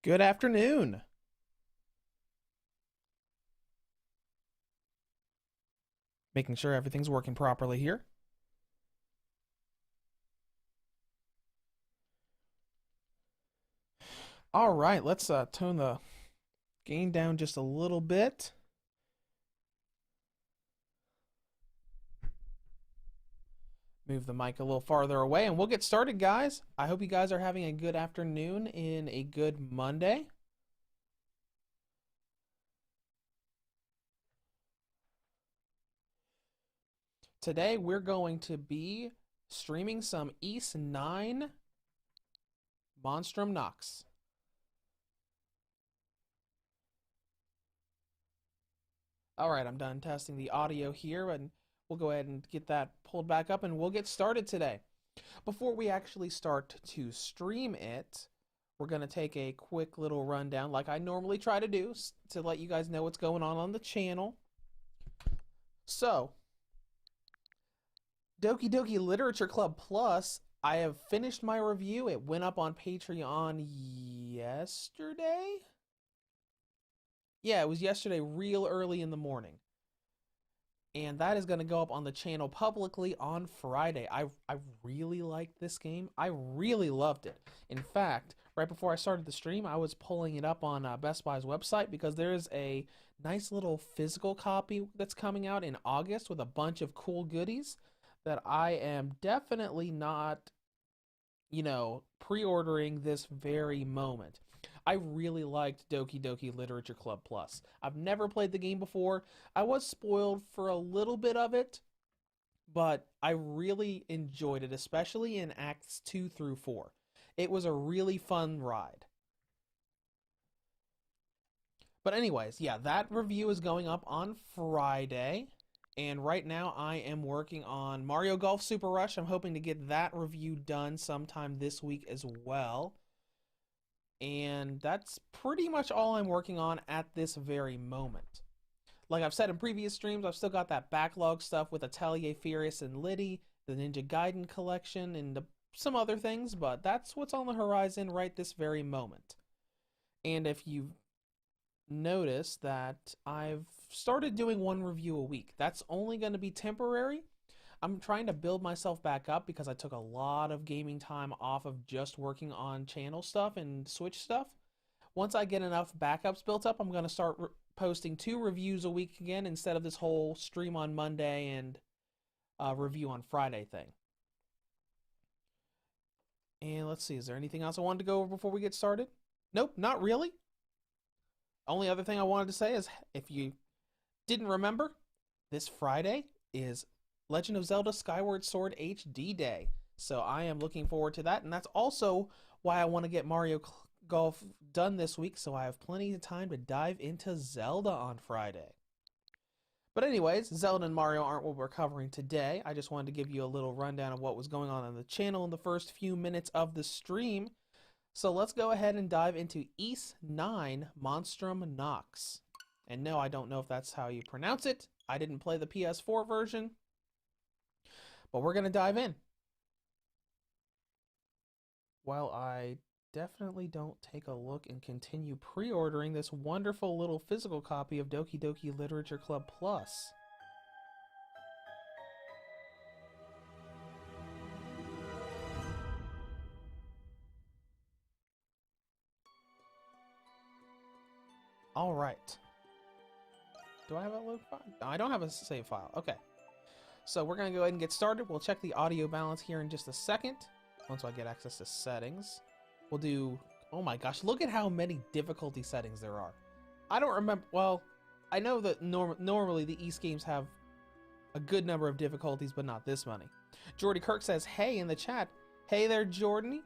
Good afternoon. Making sure everything's working properly here. All right, let's tone the gain down just a little bit. Move the mic a little farther away and we'll get started, guys. I hope you guys are having a good afternoon and a good Monday. Today we're going to be streaming some East 9 Monstrum Nox. All right, I'm done testing the audio here, and we'll go ahead and get that pulled back up, and we'll get started today. Before we actually start to stream it, we're going to take a quick little rundown, like I normally try to do, to let you guys know what's going on the channel. So, Doki Doki Literature Club Plus, I have finished my review. It went up on Patreon yesterday? Yeah, it was yesterday, real early in the morning. And that is going to go up on the channel publicly on Friday. I really liked this game. I really loved it. In fact, right before I started the stream, I was pulling it up on Best Buy's website because there's a nice little physical copy that's coming out in August with a bunch of cool goodies that I am definitely not, pre-ordering this very moment. I really liked Doki Doki Literature Club Plus. I've never played the game before. I was spoiled for a little bit of it, but I really enjoyed it, especially in Acts 2 through 4. It was a really fun ride. But anyways, yeah, that review is going up on Friday. And right now I am working on Mario Golf Super Rush. I'm hoping to get that review done sometime this week as well. And that's pretty much all I'm working on at this very moment. Like I've said in previous streams, I've still got that backlog stuff with Atelier Furious and Liddy, the Ninja Gaiden collection, and some other things, but that's what's on the horizon right this very moment. And if you've noticed that I've started doing one review a week, that's only going to be temporary. I'm trying to build myself back up because I took a lot of gaming time off of just working on channel stuff and Switch stuff. Once I get enough backups built up, I'm going to start posting 2 reviews a week again instead of this whole stream on Monday and review on Friday thing. And let's see, is there anything else I wanted to go over before we get started? Nope, not really. Only other thing I wanted to say is, if you didn't remember, this Friday is Legend of Zelda Skyward Sword HD Day. So I am looking forward to that, and that's also why I want to get Mario Golf done this week, so I have plenty of time to dive into Zelda on Friday. But anyways, Zelda and Mario aren't what we're covering today. I just wanted to give you a little rundown of what was going on the channel in the first few minutes of the stream. So let's go ahead and dive into East 9 Monstrum Nox. And no, I don't know if that's how you pronounce it. I didn't play the PS4 version. But we're going to dive in. While I definitely don't take a look and continue pre-ordering this wonderful little physical copy of Doki Doki Literature Club Plus. All right. Do I have a load file? No, I don't have a save file. Okay. So we're going to go ahead and get started. We'll check the audio balance here in just a second. Once I get access to settings. We'll do... Oh my gosh, look at how many difficulty settings there are. I don't remember... Well, I know that normally the East games have a good number of difficulties, but not this many. Jordy Kirk says, hey, in the chat. Hey there, Jordy.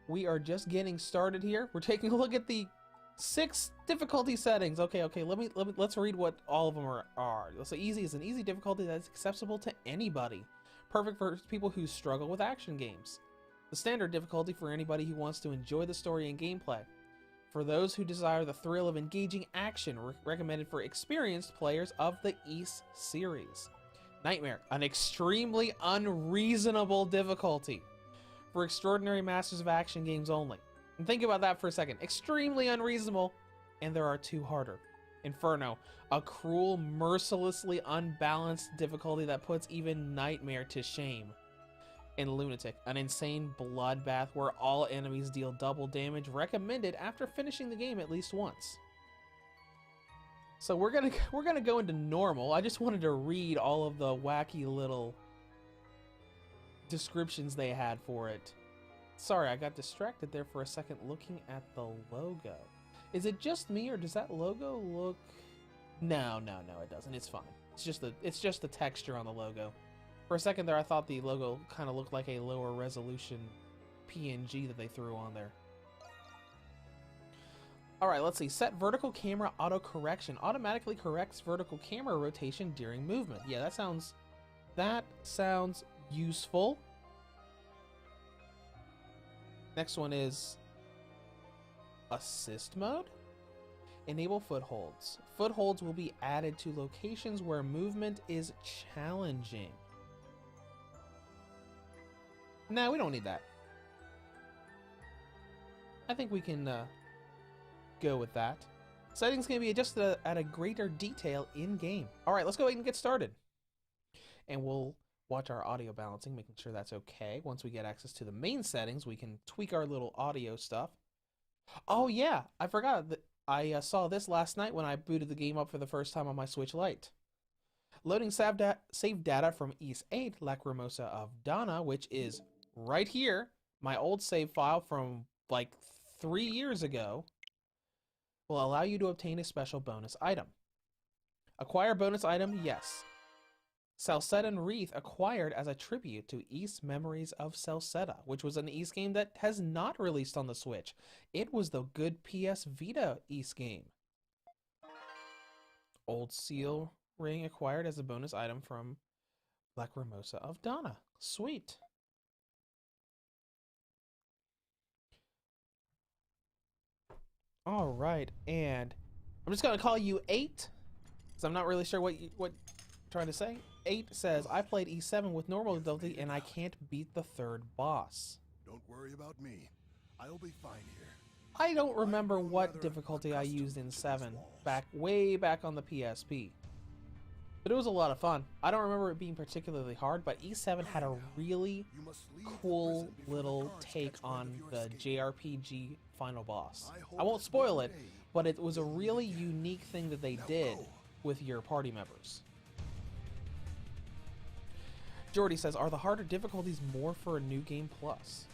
We are just getting started here. We're taking a look at the 6 difficulty settings. Okay, let's read what all of them are. So easy is an easy difficulty that's accessible to anybody. Perfect for people who struggle with action games. The standard difficulty for anybody who wants to enjoy the story and gameplay. For those who desire the thrill of engaging action, recommended for experienced players of the East series. Nightmare, an extremely unreasonable difficulty. For extraordinary masters of action games only. And think about that for a second. Extremely unreasonable. And there are two harder. Inferno, a cruel, mercilessly unbalanced difficulty that puts even Nightmare to shame. And Lunatic, an insane bloodbath where all enemies deal double damage, recommended after finishing the game at least once. So we're gonna go into normal. I just wanted to read all of the wacky little descriptions they had for it. Sorry, I got distracted there for a second looking at the logo. Is it just me, or does that logo look... No, it doesn't. It's fine. It's just the texture on the logo. For a second there, I thought the logo kind of looked like a lower resolution PNG that they threw on there. Alright, let's see. Set vertical camera auto correction. Automatically corrects vertical camera rotation during movement. Yeah, that sounds useful. Next one is assist mode. Enable footholds. Footholds will be added to locations where movement is challenging. No, we don't need that. I think we can go with that. Settings can be adjusted at a greater detail in-game. Alright, let's go ahead and get started. And we'll watch our audio balancing, making sure that's okay. Once we get access to the main settings, we can tweak our little audio stuff. Oh yeah, I forgot that I saw this last night when I booted the game up for the first time on my Switch Lite. Loading save data from East 8, Lacrimosa of Donna, which is right here, my old save file from like 3 years ago, will allow you to obtain a special bonus item. Acquire bonus item, yes. Salcedan Wreath acquired as a tribute to Ys Memories of Salceda, which was an Ys game that has not released on the Switch. It was the good PS Vita Ys game. Old Seal Ring acquired as a bonus item from Lacrimosa of Donna. Sweet. All right, and I'm just gonna call you 8, because I'm not really sure what you're trying to say. 8 says, I played E7 with normal difficulty and I can't beat the third boss. Don't worry about me. I'll be fine here. I don't remember what difficulty I used in 7 way back on the PSP. But it was a lot of fun. I don't remember it being particularly hard, but E7 had a really cool little take on the JRPG final boss. I won't spoil it, but it was a really unique thing that they did with your party members. Jordy says, are the harder difficulties more for a New Game Plus?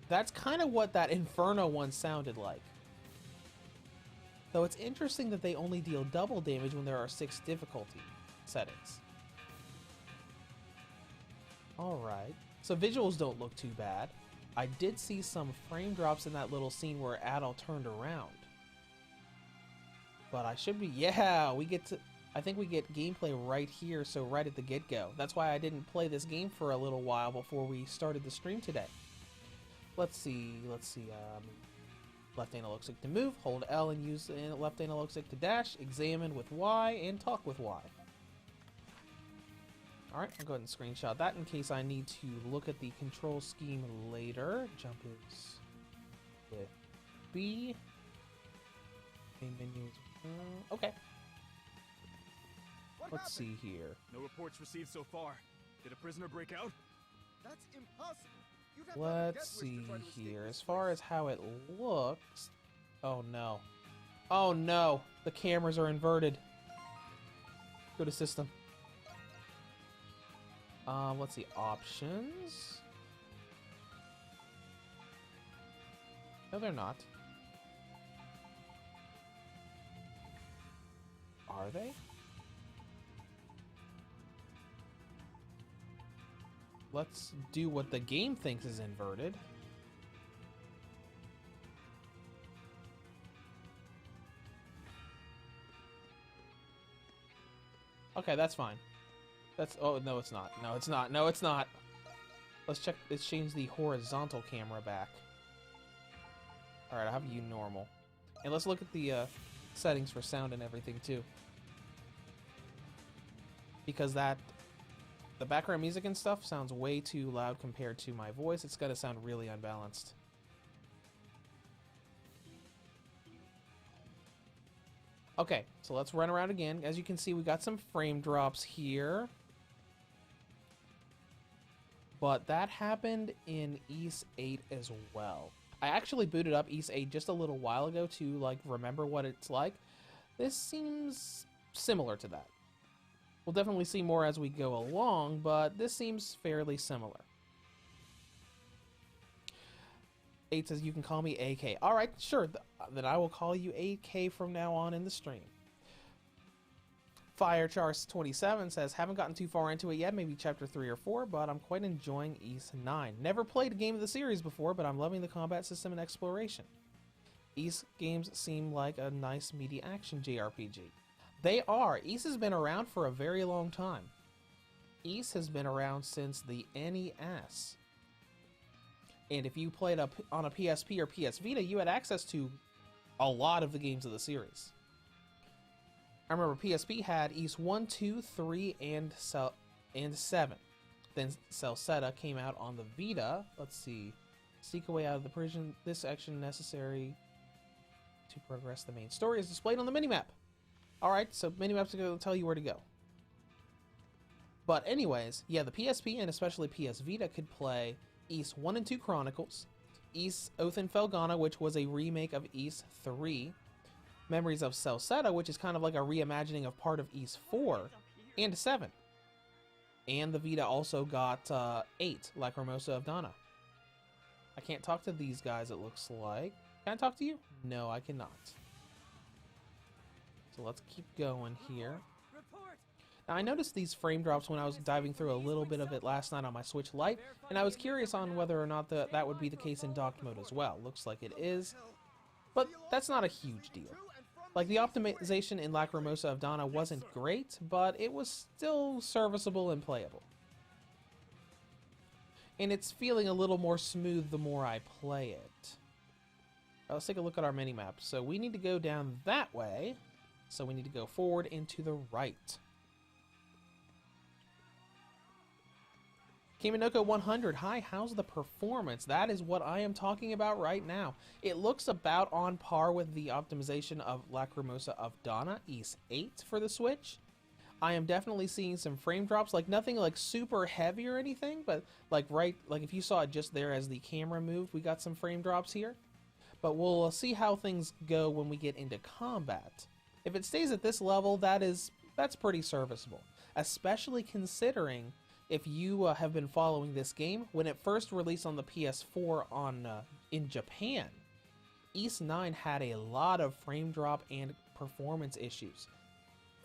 That's kind of what that Inferno one sounded like. Though it's interesting that they only deal double damage when there are 6 difficulty settings. Alright, so visuals don't look too bad. I did see some frame drops in that little scene where Adol turned around. But I should be, yeah, I think we get gameplay right here, so right at the get-go. That's why I didn't play this game for a little while before we started the stream today. Let's see, left analog stick to move, hold L and use left analog stick to dash, examine with Y, and talk with Y. Alright, I'll go ahead and screenshot that in case I need to look at the control scheme later. Jump is with B. Main menu is, okay. Let's see here. No reports received so far. Did a prisoner break out? That's impossible. Let's see here. As far as how it looks... Oh no. Oh no! The cameras are inverted. Go to system. Let's see. Options. No, they're not. Are they? Let's do what the game thinks is inverted. Okay, that's fine. That's, oh, no, it's not. No, it's not. No, it's not. Let's check, let's change the horizontal camera back. Alright, I'll have you normal. And let's look at the settings for sound and everything, too. Because that, the background music and stuff sounds way too loud compared to my voice. It's gonna sound really unbalanced. Okay, so let's run around again. As you can see, we got some frame drops here. But that happened in Ys 8 as well. I actually booted up Ys 8 just a little while ago to like remember what it's like. This seems similar to that. We'll definitely see more as we go along, but this seems fairly similar. 8 says you can call me AK. Alright, sure, then I will call you AK from now on in the stream. FireChars27 says, haven't gotten too far into it yet, maybe chapter 3 or 4, but I'm quite enjoying Ys 9. Never played a game of the series before, but I'm loving the combat system and exploration. Ys games seem like a nice meaty action JRPG. They are. Ys has been around for a very long time. Ys has been around since the NES. And if you played on a PSP or PS Vita, you had access to a lot of the games of the series. I remember PSP had Ys 1, 2, 3, and 7. Then Celceta came out on the Vita. Let's see. Seek a way out of the prison. This action necessary to progress the main story is displayed on the minimap. Alright, so minimap's going to tell you where to go. But anyways, yeah, the PSP and especially PS Vita could play Ys 1 and 2 Chronicles, Ys Oath and Felghana, which was a remake of Ys 3, Memories of Celceta, which is kind of like a reimagining of part of Ys 4, and 7. And the Vita also got 8, Lacrimosa of Dana. I can't talk to these guys, it looks like. Can I talk to you? No, I cannot. So let's keep going here. Now, I noticed these frame drops when I was diving through a little bit of it last night on my Switch Lite, and I was curious on whether or not that would be the case in docked mode as well. Looks like it is, but that's not a huge deal. Like, the optimization in Lacrimosa of Dana wasn't great, but it was still serviceable and playable. And it's feeling a little more smooth the more I play it. Let's take a look at our minimap. So we need to go down that way, so we need to go forward and to the right. Kiminoko 100, hi, how's the performance? That is what I am talking about right now. It looks about on par with the optimization of Lacrimosa of Dana, Ys 8 for the Switch. I am definitely seeing some frame drops, like nothing like super heavy or anything, but like if you saw it just there as the camera moved, we got some frame drops here. But we'll see how things go when we get into combat. If it stays at this level, that's pretty serviceable, especially considering if you have been following this game, when it first released on the PS4 in Japan, Ys 9 had a lot of frame drop and performance issues.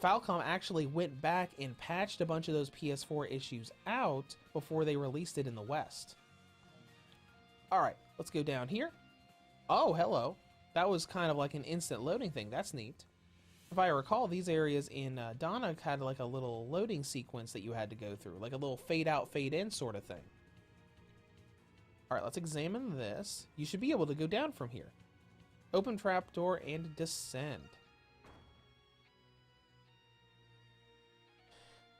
Falcom actually went back and patched a bunch of those PS4 issues out before they released it in the West. Alright, let's go down here. Oh, hello. That was kind of like an instant loading thing. That's neat. If I recall, these areas in Dana had like a little loading sequence that you had to go through, like a little fade out, fade in sort of thing. Alright, let's examine this. You should be able to go down from here. Open trapdoor and descend.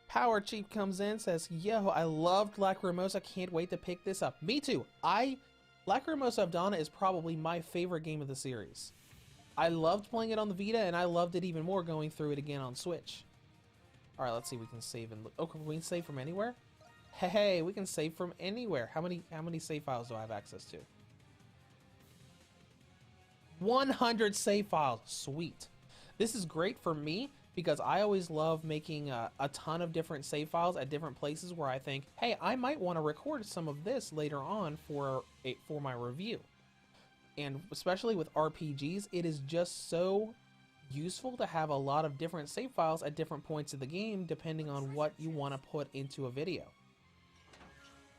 Power Chief comes in, says, yo, I loved Lacrimosa, can't wait to pick this up. Me too. Lacrimosa of Dana is probably my favorite game of the series. I loved playing it on the Vita, and I loved it even more going through it again on Switch. Alright, let's see, we can save and... Oh, can we save from anywhere? Hey, we can save from anywhere. How many save files do I have access to? 100 save files. Sweet. This is great for me, because I always love making a ton of different save files at different places where I think, hey, I might want to record some of this later on for my review. And especially with RPGs, it is just so useful to have a lot of different save files at different points of the game, depending on what you want to put into a video.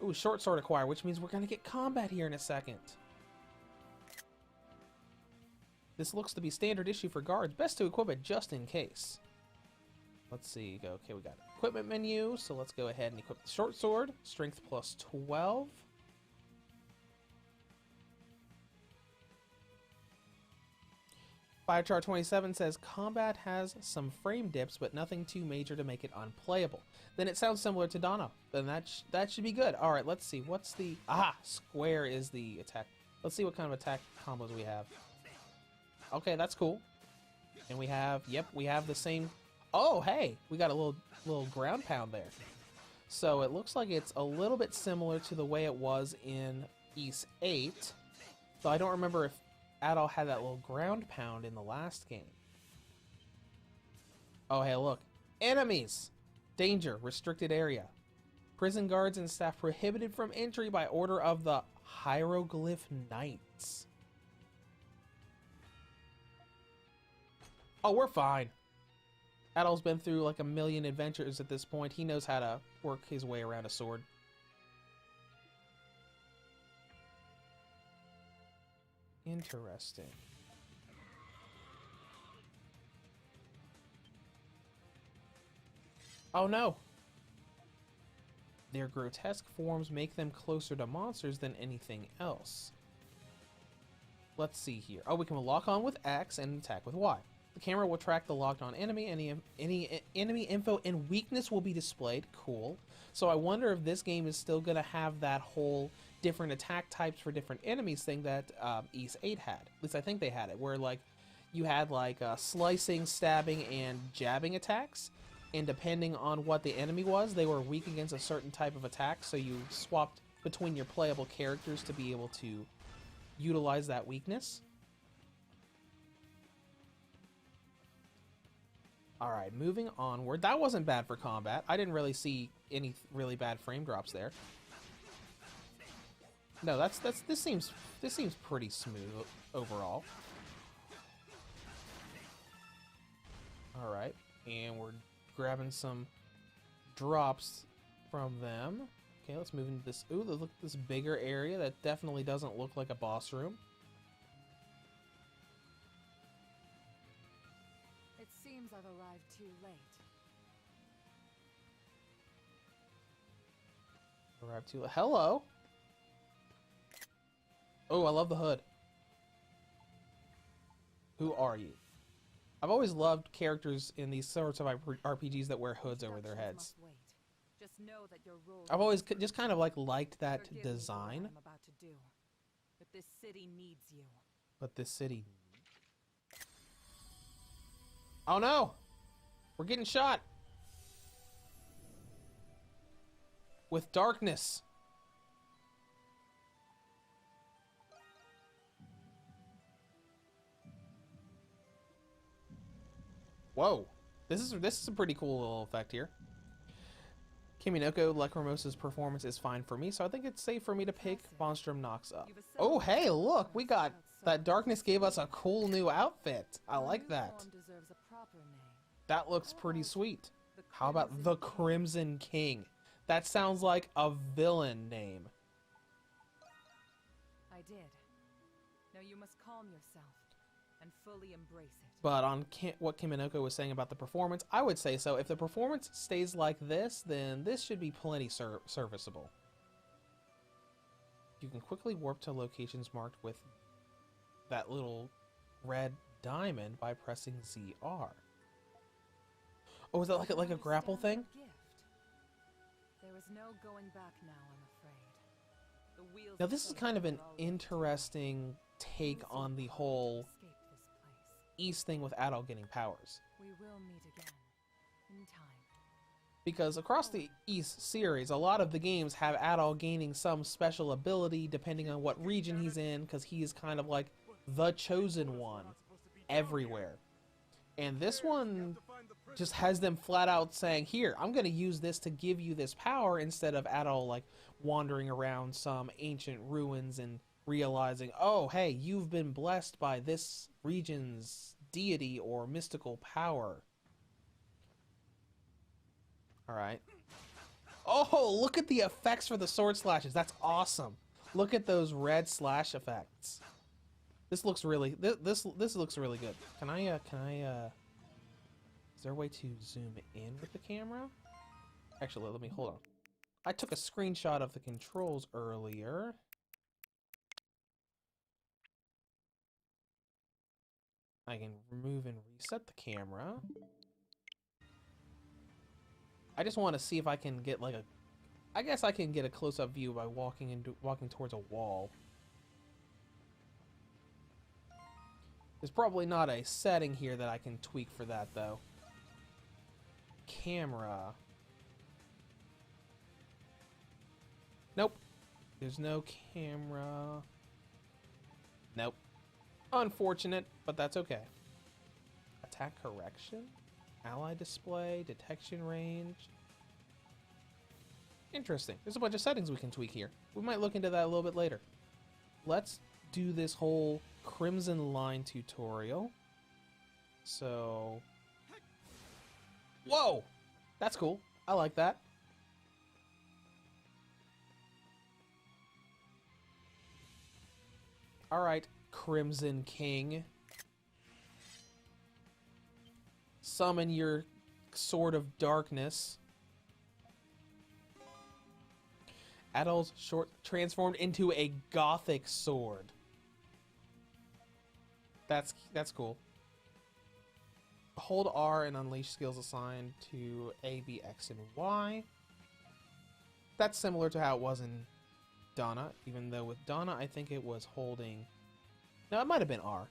Ooh, short sword acquire, which means we're going to get combat here in a second. This looks to be standard issue for guards. Best to equip it just in case. Let's see. Okay, we got equipment menu, so let's go ahead and equip the short sword. Strength plus 12. FireChar27 says, combat has some frame dips, but nothing too major to make it unplayable. Then it sounds similar to Dana. Then that should be good. Alright, let's see. What's the... Aha! Square is the attack. Let's see what kind of attack combos we have. Okay, that's cool. And we have, yep, we have the same. Oh, hey, we got a little ground pound there. So it looks like it's a little bit similar to the way it was in Ys 8. Though I don't remember if Adol had that little ground pound in the last game. Oh, hey, look. Enemies! Danger. Restricted area. Prison guards and staff prohibited from entry by order of the Hieroglyph Knights. Oh, we're fine. Adol's been through like a million adventures at this point. He knows how to work his way around a sword. Interesting. Oh no! Their grotesque forms make them closer to monsters than anything else. Let's see here. Oh, we can lock on with X and attack with Y. The camera will track the locked on enemy. Any enemy info and weakness will be displayed. Cool. So I wonder if this game is still going to have that whole different attack types for different enemies thing that Ys 8 had. At least I think they had it, where like you had like slicing, stabbing, and jabbing attacks. And depending on what the enemy was, they were weak against a certain type of attack. So you swapped between your playable characters to be able to utilize that weakness. Alright, moving onward. That wasn't bad for combat. I didn't really see any really bad frame drops there. No, this seems pretty smooth overall. Alright, and we're grabbing some drops from them. Okay, let's move into this. Ooh, look at this bigger area that definitely doesn't look like a boss room. It seems I've arrived too late. Arrived too. Hello. Oh, I love the hood. Who are you? I've always loved characters in these sorts of RPGs that wear hoods over their heads. Just know that your role I've always just kind of liked that design. I'm about to do. But this city needs you. But this city. Oh no! We're getting shot! With darkness. Whoa. This is a pretty cool little effect here. Kiminoko Lacrimosa's performance is fine for me, so I think it's safe for me to pick Monstrum Nox up. Oh, hey, look! We got... That darkness gave us a cool new outfit. I like that. That looks pretty sweet. How about the Crimson King? That sounds like a villain name. I did. Now you must calm yourself and fully embrace it. But on what Kiminoko was saying about the performance, I would say so. If the performance stays like this, then this should be plenty serviceable. You can quickly warp to locations marked with that little red diamond by pressing ZR. Oh, is that like a grapple thing? There is no going back now, I'm afraid. The wheels Now this is kind of an interesting take on the whole Ys thing with Adol getting powers. We will meet again in time. Because across the Ys series, a lot of the games have Adol gaining some special ability depending on what region he's in, because he is kind of like the chosen one everywhere. And this one just has them flat out saying, here, I'm going to use this to give you this power, instead of Adol like wandering around some ancient ruins and realizing, oh, hey, you've been blessed by this region's deity or mystical power. Alright. Oh, look at the effects for the sword slashes. That's awesome. Look at those red slash effects. This looks really, this looks really good. Can I, is there a way to zoom in with the camera? Actually, let me, hold on. I took a screenshot of the controls earlier. I can remove and reset the camera. I just want to see if I can get like a... I guess I can get a close-up view by walking towards a wall. There's probably not a setting here that I can tweak for that, though. Camera. Nope. There's no camera. Nope. Unfortunate, but that's okay. Attack correction? Ally display, detection range. Interesting. There's a bunch of settings we can tweak here. We might look into that a little bit later. Let's do this whole Crimson Line tutorial. So... Whoa! That's cool. I like that. Alright, Crimson King. Summon your Sword of Darkness. Adol's short transformed into a gothic sword. That's cool. Hold R and unleash skills assigned to A, B, X, and Y. That's similar to how it was in Donna, even though with Donna I think it was holding... No, it might have been R.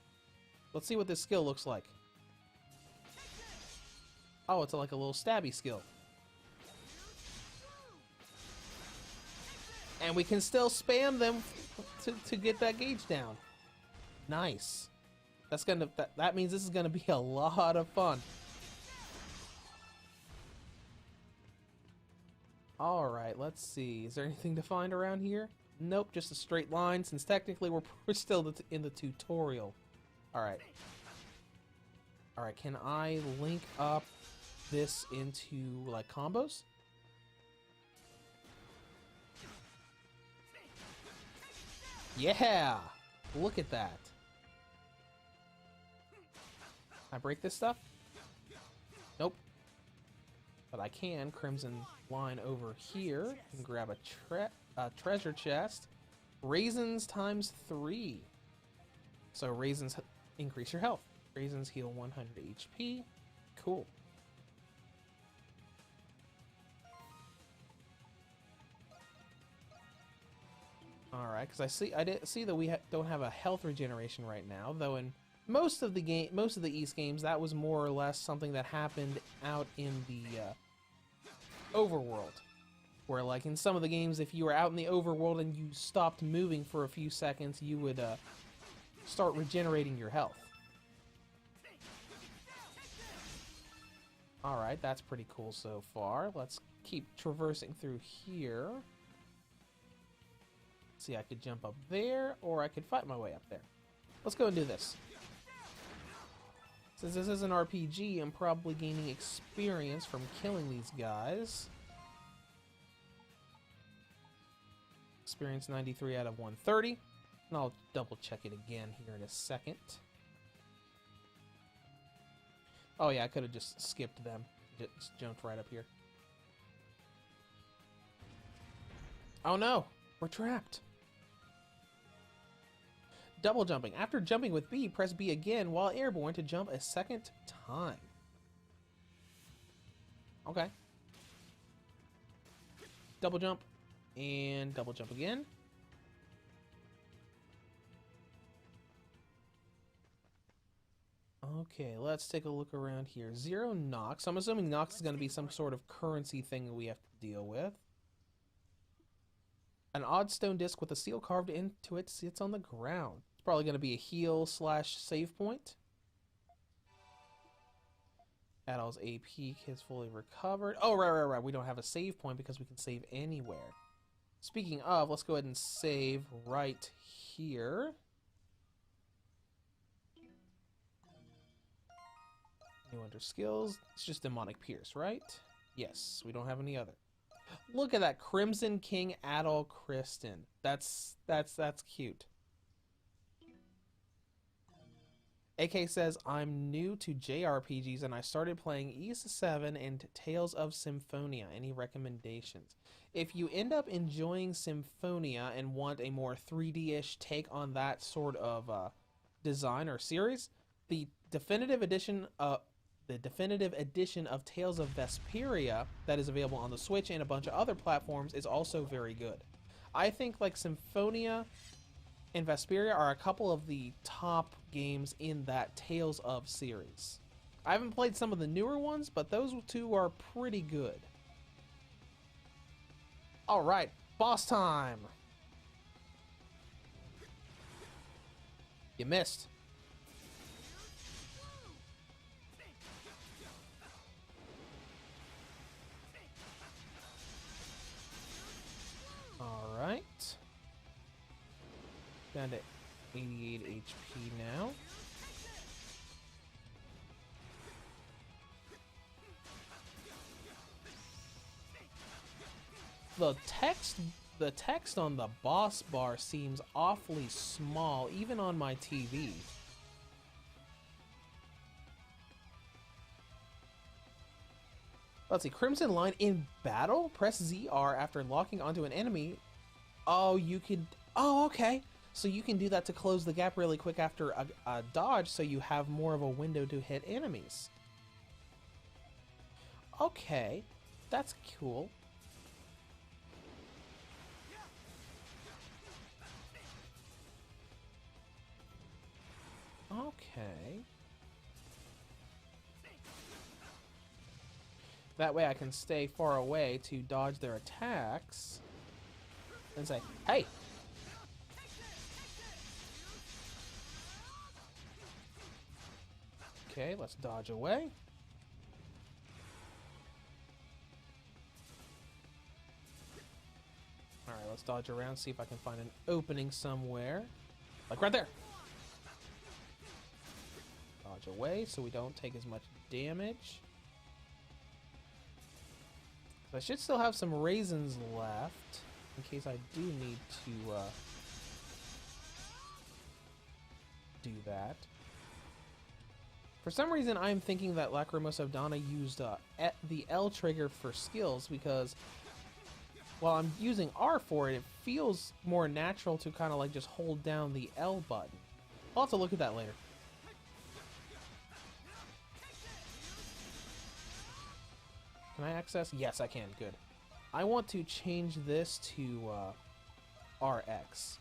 Let's see what this skill looks like. Oh, it's like a little stabby skill. And we can still spam them to get that gauge down. Nice. That means this is gonna be a lot of fun. Alright, let's see. Is there anything to find around here? Nope, just a straight line, since technically we're still in the tutorial. Alright. Alright, can I link up this into, like, combos? Yeah! Look at that. Can I break this stuff? Nope. But I can Crimson Line over here and grab a treasure chest. Raisins times 3. So raisins increase your health. Raisins heal 100 HP. Cool. Alright, because I did see that we don't have a health regeneration right now, though in most of the East games that was more or less something that happened out in the overworld. Where, like, in some of the games, if you were out in the overworld and you stopped moving for a few seconds, you would start regenerating your health. Alright, that's pretty cool so far. Let's keep traversing through here. See, I could jump up there, or I could fight my way up there. Let's go and do this. Since this is an RPG, I'm probably gaining experience from killing these guys. Experience 93 out of 130. And I'll double check it again here in a second. Oh yeah, I could have just skipped them. Just jumped right up here. Oh no! We're trapped! Double jumping. After jumping with B, press B again while airborne to jump a second time. Okay. Double jump. And double jump again. Okay, let's take a look around here. 0 Nox. I'm assuming Nox is going to be some sort of currency thing that we have to deal with. An odd stone disc with a seal carved into it sits on the ground. It's probably going to be a heal / save point. Adol's AP is fully recovered. Oh, right. We don't have a save point because we can save anywhere. Speaking of, let's go ahead and save right here. New under skills. It's just Demonic Pierce, right? Yes, we don't have any other. Look at that, Crimson King Adol Kristen. That's cute. AK says, I'm new to JRPGs and I started playing Ys 7 and Tales of Symphonia. Any recommendations? If you end up enjoying Symphonia and want a more 3D-ish take on that sort of design or series, the definitive edition of Tales of Vesperia that is available on the Switch and a bunch of other platforms is also very good. I think like Symphonia and Vesperia are a couple of the top games in that Tales of series. I haven't played some of the newer ones, but those two are pretty good. Alright, boss time! You missed. Alright. Down to 88 HP now. The text on the boss bar seems awfully small, even on my TV. Let's see, Crimson Line in battle? Press ZR after locking onto an enemy. Oh, you could... Oh, okay. So you can do that to close the gap really quick after a dodge, so you have more of a window to hit enemies. Okay, that's cool. Okay. That way I can stay far away to dodge their attacks and say, hey! Okay, let's dodge away. Alright, let's dodge around, see if I can find an opening somewhere. Like right there! Dodge away so we don't take as much damage. I should still have some raisins left in case I do need to do that. For some reason, I'm thinking that Lacrimosa of Dana used the L trigger for skills because while I'm using R for it, it feels more natural to kind of like just hold down the L button. I'll have to look at that later. Can I access? Yes, I can. Good. I want to change this to RX.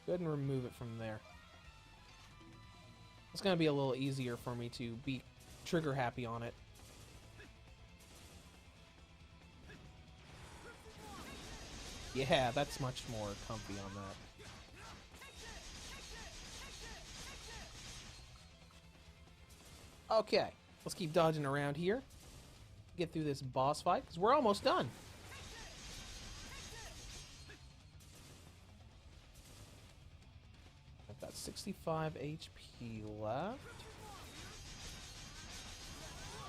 Go ahead and remove it from there. It's going to be a little easier for me to be trigger happy on it. Yeah, that's much more comfy on that. Okay. Let's keep dodging around here. Get through this boss fight, because we're almost done. I've got 65 HP left.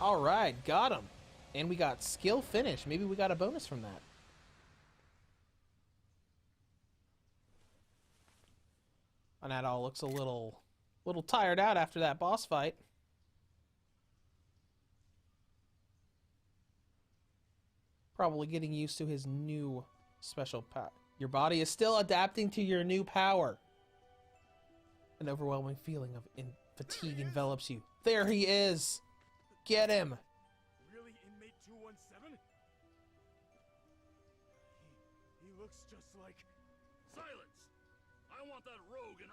Alright, got him. And we got skill finish. Maybe we got a bonus from that. And that all looks a little tired out after that boss fight. Probably getting used to his new special power. Your body is still adapting to your new power. An overwhelming feeling of fatigue envelops you. There he is! Get him! Really, inmate 217? He looks just like... Silence! I want that rogue in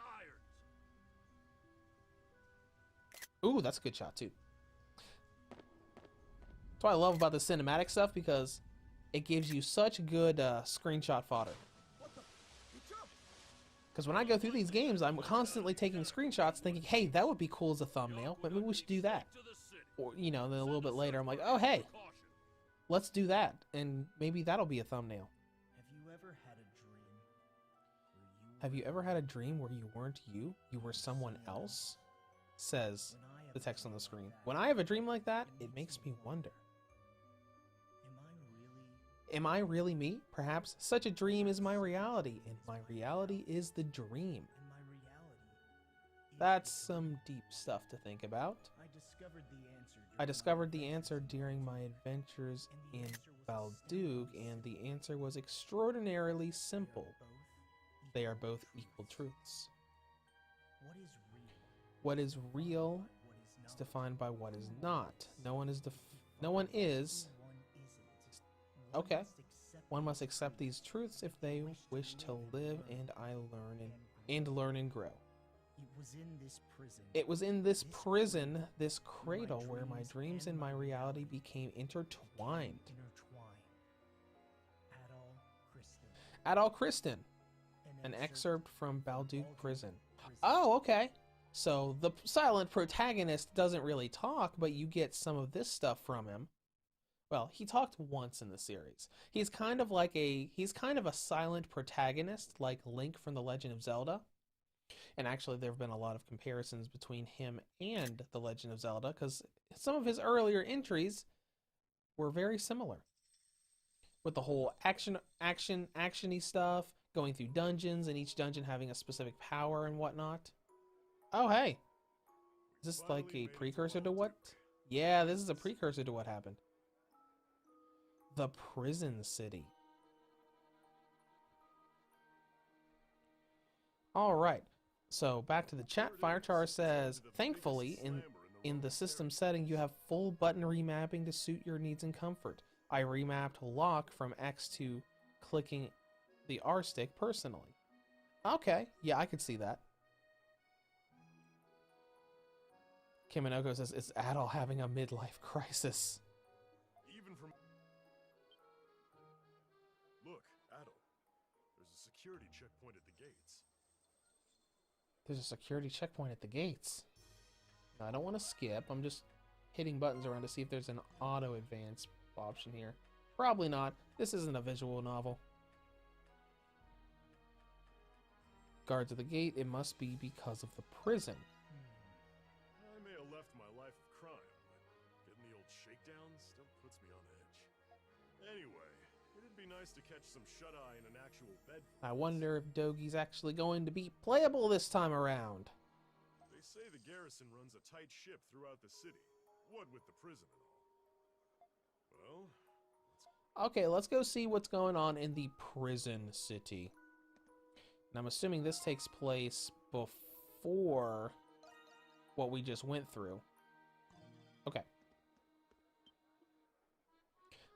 irons! Ooh, that's a good shot, too. That's what I love about the cinematic stuff, because it gives you such good screenshot fodder. Because when I go through these games, I'm constantly taking screenshots thinking, hey, that would be cool as a thumbnail. Maybe we should do that. Or, you know, then a little bit later, I'm like, oh, hey, let's do that. And maybe that'll be a thumbnail. Have you ever had a dream where you weren't you? You were someone else? Says the text on the screen. When I have a dream like that, it makes me wonder. Am I really me? Perhaps such a dream is my reality, and my reality is the dream. That's some deep stuff to think about. I discovered the answer during my adventures in Balduq, and the answer was extraordinarily simple. They are both equal truths. What is real is defined by what is not. No one is. Okay. One must accept these truths if they wish to live and learn and grow. It was in this prison. It was in this prison, this cradle, where my dreams and my reality became intertwined. Adol Kristen, an excerpt from Balduke Prison. Oh, okay. So the silent protagonist doesn't really talk, but you get some of this stuff from him. Well, he talked once in the series. He's kind of a silent protagonist, like Link from The Legend of Zelda. And actually, there have been a lot of comparisons between him and The Legend of Zelda, because some of his earlier entries were very similar. With the whole action-y stuff, going through dungeons, and each dungeon having a specific power and whatnot. Oh, hey. Is this like a precursor to what? Yeah, this is a precursor to what happened. The prison city. Alright, so back to the chat. Firechar says, thankfully, in the system setting, you have full button remapping to suit your needs and comfort. I remapped lock from X to clicking the R stick personally. Okay, yeah, I could see that. Kiminoko says, it's Adol having a midlife crisis. Even from... Look, Adol. There's a security checkpoint at the gates. There's a security checkpoint at the gates. Now, I don't want to skip. I'm just hitting buttons around to see if there's an auto advance option here. Probably not. This isn't a visual novel. Guards at the gate. It must be because of the prison. I may have left my life of crime, but getting the old shakedown still puts me on edge. Anyway, it'd be nice to catch some shut-eye in an actual bed. I wonder if Dogi's actually going to be playable this time around. They say the garrison runs a tight ship throughout the city. What with the prison and all. Well, okay, let's go see what's going on in the prison city. And I'm assuming this takes place before what we just went through. Okay.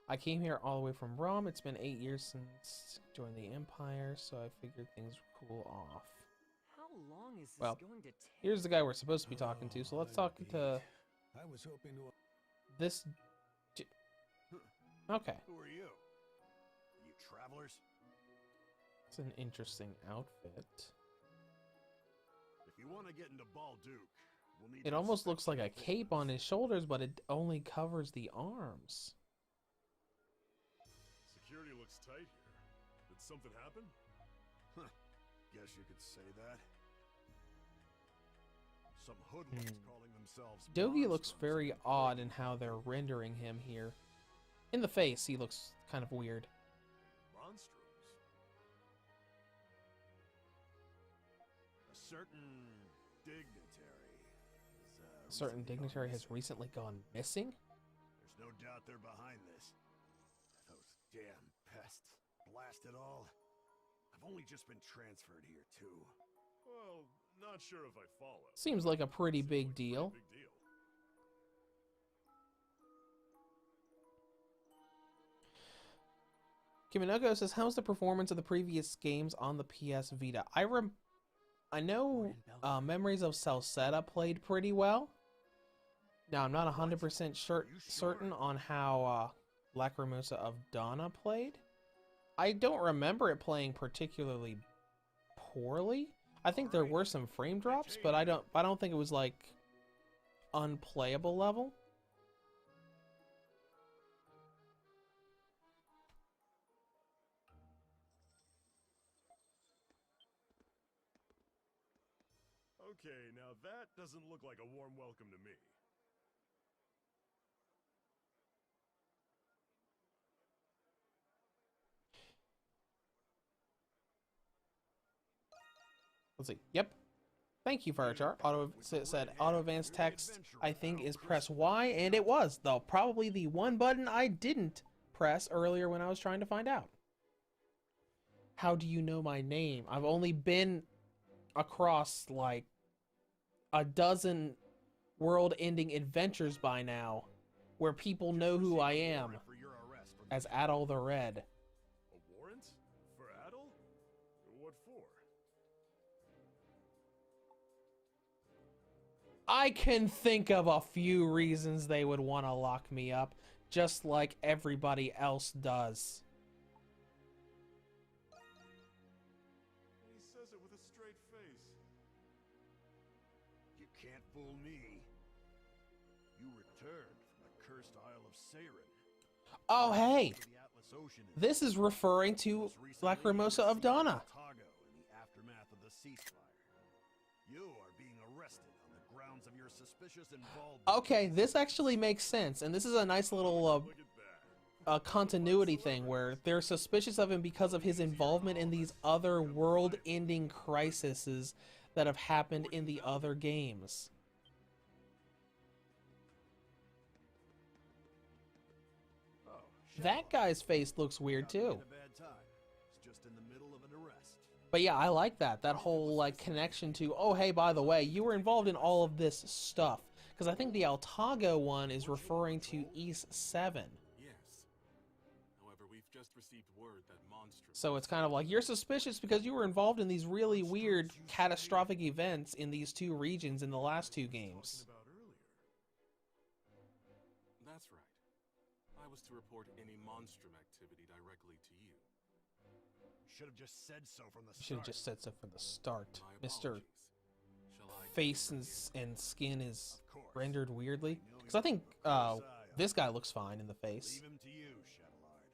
I came here all the way from Rome. It's been 8 years since I joined the Empire, so I figured things would cool off. How long is this Well, going to take? here's the guy we're supposed to be talking to, so let's talk to I was hoping to. this... Okay. Who are you? You travelers? It's an interesting outfit. if you want to get into Balduke, we'll need It to almost inspect looks like a everything cape on his first. shoulders, but it only covers the arms. Security looks tight here. Did something happen? Guess you could say that. Some hoodlums Hmm. calling themselves. Dogi looks Monstrums very have odd in infiltrated how they're rendering him here. In the face, he looks kind of weird. Monstrums. A certain dignitary. A certain Recently dignitary gone has missing. recently gone missing? There's no doubt they're behind this. Those damn pests. Blast it all. I've only just been transferred here, too. Well, not sure if I follow. Seems like a pretty Seems big like a pretty deal. big deal. Kiminoko says, how's the performance of the previous games on the PS Vita? I know Memories of Celceta played pretty well. Now, I'm not 100% certain on how Lacrimosa of Donna played. I don't remember it playing particularly poorly. I think there were some frame drops, but I don't think it was like unplayable level. Okay, now that doesn't look like a warm welcome to me. Let's see. Yep. Thank you, Firechar. Said auto advance text, I think, is press Y, and it was, though probably the one button I didn't press earlier when I was trying to find out. How do you know my name? I've only been across like a dozen world-ending adventures by now, where people know who I am as Adol the Red. I can think of a few reasons they would want to lock me up, just like everybody else does. And he says it with a straight face. You can't fool me. You returned from the cursed Isle of Seiren. Oh, hey! The Atlas Ocean is This is referring to Lacrimosa of Donna. Otago in the aftermath of the ceasefire. You are being arrested on the grounds of your suspicious involvement. Okay, this actually makes sense, and this is a nice little Look at that. continuity thing where they're suspicious of him because of his involvement in these other world-ending crises that have happened in the other games. Oh, That guy's face looks weird too. in a bad time. It's just in the middle of an arrest. But yeah, I like that whole like connection to, oh hey, by the way, you were involved in all of this stuff. Because I think the Altago one is referring to East 7. Yes. However, we've just received word that Monstrum. So it's kind of like, you're suspicious because you were involved in these really weird, catastrophic events in these two regions in the last two games. About earlier. That's right. I was to report any Monstrum activity directly to you. Should have just said so from the You should have start. just said so from the start. My Mr. apologies. Shall I Face take and skin is Of course. rendered weirdly. I know Because I think you're this guy looks fine in the face. Leave him to you, Shadowlard.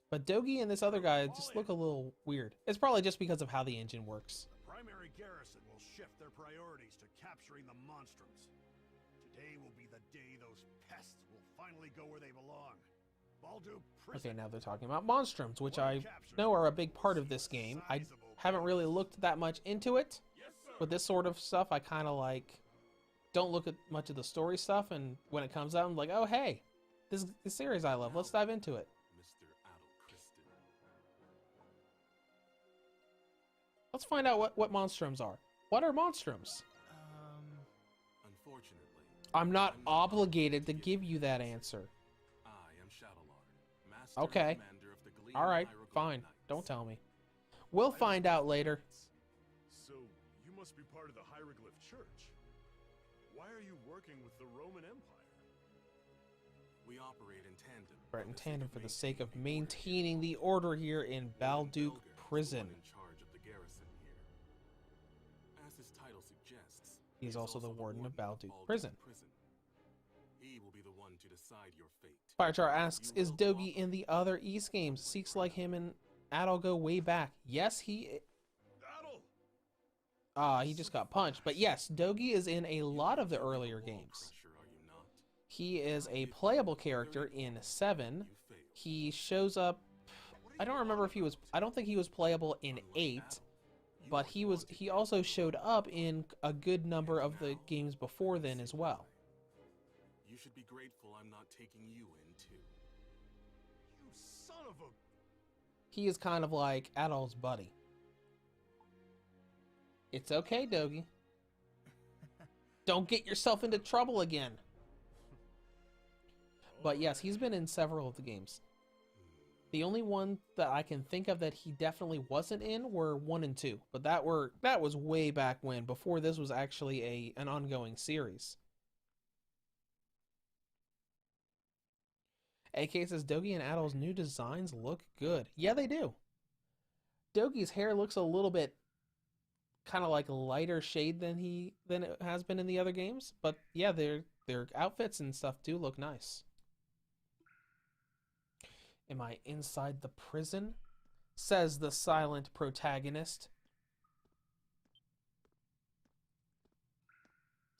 But Dogi and this other guy just look a little weird. It's probably just because of how the engine works. The primary garrison will shift their priorities to capturing the Monstrums. Today will be the day those pests will finally go where they belong. Baldu Prison. Okay, now they're talking about Monstrums, which I know are a big part of this game. I haven't really looked that much into it. With this sort of stuff, I kind of like don't look at much of the story stuff, and when it comes out, I'm like, oh hey, this series I love. Let's dive into it. Mr. Adelkristen? Let's find out what Monstrums are. What are Monstrums? Unfortunately, I'm not obligated to give you that answer. I am Shadowlard, Master Okay. and Commander of the Gleam All right, Hieroglyph fine. Knights. Don't tell me. We'll find out later. So, you must be part of the Hieroglyph Church. Why are you working with the Roman Empire? We operate in tandem. Right, in tandem for the sake of maintaining the order here in Balduke Prison. In charge of the garrison here. As his title suggests, He's also the warden of Balduke Balduke Prison. He will be the one to decide your fate. Firechar asks, is Dogi in the other East games? Seeks like him and Adol go way back. Yes, he just got punched. But yes, Dogi is in a lot of the earlier games. Pressure, are you not? He is a playable character in 7. You failed. He shows up, I don't remember if he was, I don't think he was playable in 8, but he also showed up in a good number of the games before then as well. You should be grateful I'm not taking you in too. You son of a... He is kind of like Adol's buddy. It's okay, Dogi. Don't get yourself into trouble again. But yes, he's been in several of the games. The only one that I can think of that he definitely wasn't in were 1 and 2. But that was way back when, before this was actually an ongoing series. AK says Dogi and Adol's new designs look good. Yeah, they do. Dogi's hair looks a little bit kind of like lighter shade than it has been in the other games, but yeah, their outfits and stuff do look nice. Am I inside the prison? Says the silent protagonist.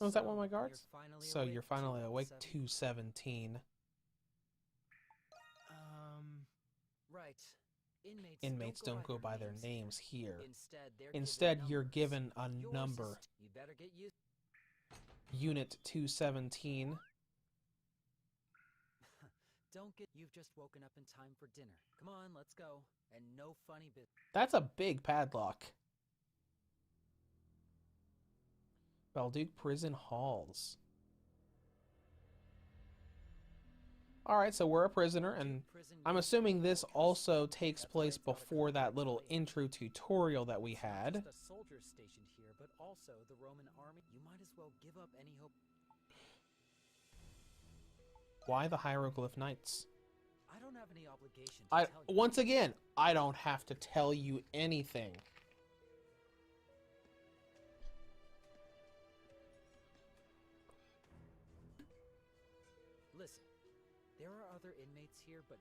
Oh, is that one of my guards? So you're finally awake, 217. Right. Inmates don't go by their names here. Instead, Instead, you're given a number. You better get used. Unit 217. Don't get. You've just woken up in time for dinner. Come on, let's go. And no funny bit. That's a big padlock. Balduke Prison Halls. Alright, so we're a prisoner, and I'm assuming this also takes place before that little intro tutorial that we had. Just a soldier stationed here, but Also, the Roman army, you might as well give up any hope. Why the Hieroglyph Knights? I don't have any obligation to tell you. Once again, I don't have to tell you anything. Listen, there are other inmates here, but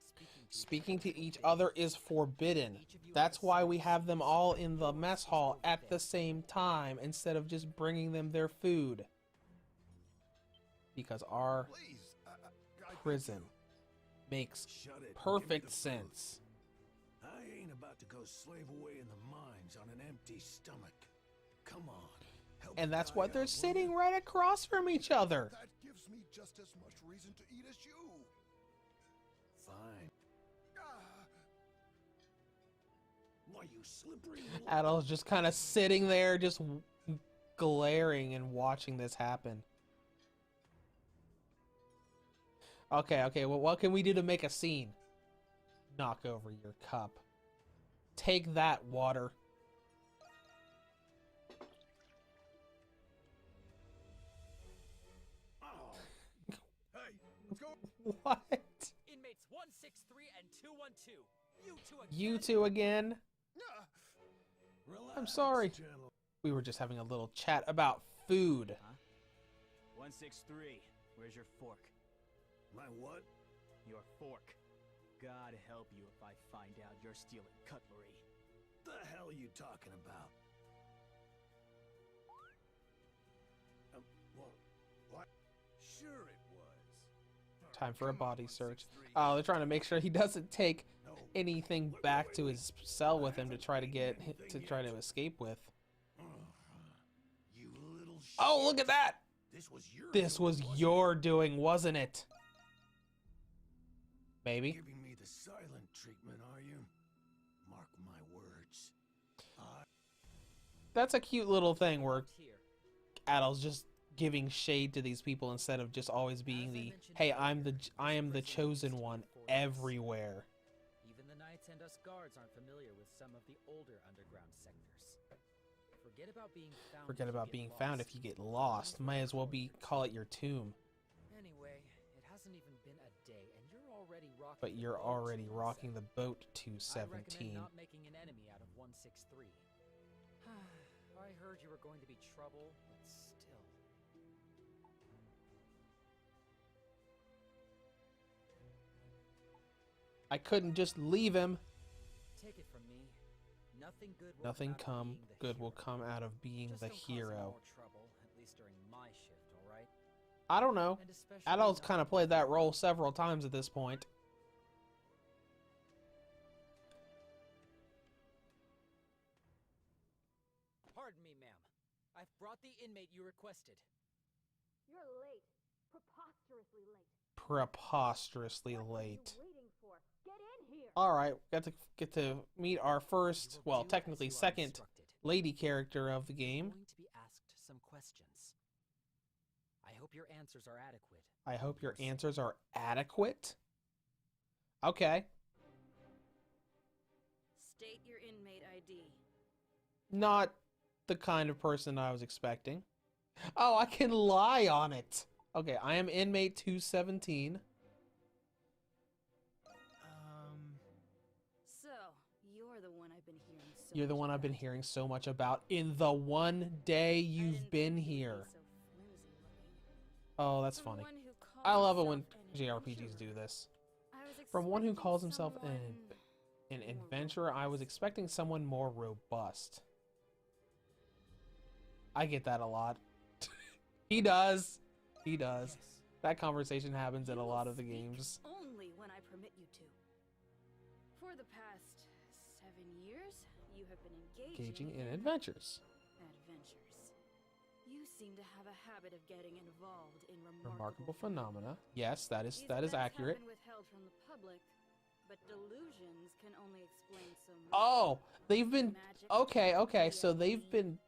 Speaking to each other is forbidden. That's why we have them all in the mess hall at the same time instead of just bringing them their food. Because our prison makes perfect sense. I ain't about to go slave away in the mines on an empty stomach. Come on. Help And that's a why guy they're out, sitting will right across from each other. That gives me just as much reason to eat as you. Fine. Why, you slippery little... Adol's just kind of sitting there, just glaring and watching this happen. Okay, well, what can we do to make a scene? Knock over your cup. Take that, water. Oh. Hey, let's go. What? Inmates 163 and 212. You two again. You two again? Relax, I'm sorry. gentle- We were just having a little chat about food. Huh? 163. Where's your fork? My what? Your fork. God help you if I find out you're stealing cutlery. The hell are you talking about? What? Sure it was. Time for a Come on, body search. 163. Oh, they're trying to make sure he doesn't take No. anything back to his cell with him to try to escape with. You little shit. Oh, look at that! This was doing, wasn't your doing, wasn't it? Maybe. Giving me the silent treatment, are you? Mark my words. That's a cute little thing where Here. Adol's just giving shade to these people instead of just always being the, hey, I am the chosen one everywhere. Even the knights and us guards aren't familiar with some of the older underground sectors. Forget about being found. Forget about being found if you get lost. Might as well call it your tomb. Anyway, it hasn't even been a day, and you're already rocking. But you're the boat already to rocking the boat to I recommend 17. not making an enemy out of 163. I heard you were going to be trouble, but still. I couldn't just leave him. Take it from me. Nothing good will Nothing come will come out of being Just the don't cause any hero. more trouble, at least during my shift, all right? I don't know. And especially Adol's not kind of played that role several times at this point. Pardon me, ma'am. I've brought the inmate you requested. You're late. Preposterously late. Preposterously What are you late. waiting for? Get in here. All right, get to meet our first, You will well, do technically as you are second instructed. lady character of the You're game. going to be asked some questions. I hope your answers are adequate. I hope your answers are adequate. Okay. State your inmate ID. Not the kind of person I was expecting. Oh, I can lie on it. Okay, I am inmate 217. So, you're the one I've been hearing so You're the much one I've been about. hearing so much about in the one day I you've didn't been think you'd be here. so flimsy looking. Oh, that's From funny. one who calls I love it when himself an JRPGs do adventurer. this. I was From one who expecting calls himself an someone more adventurer, I was robust. expecting someone more robust. I get that a lot. He does. He does. Yes. That conversation happens in You a will lot of the speak games. Only when I permit you to. For the past 7 years, you have been Engaging in adventures. adventures. You seem to have a habit of getting involved in Remarkable phenomena. Yes, that is These events accurate. Have been withheld from the public, but delusions can only explain so much. Oh, they've been Magic, okay, so they've been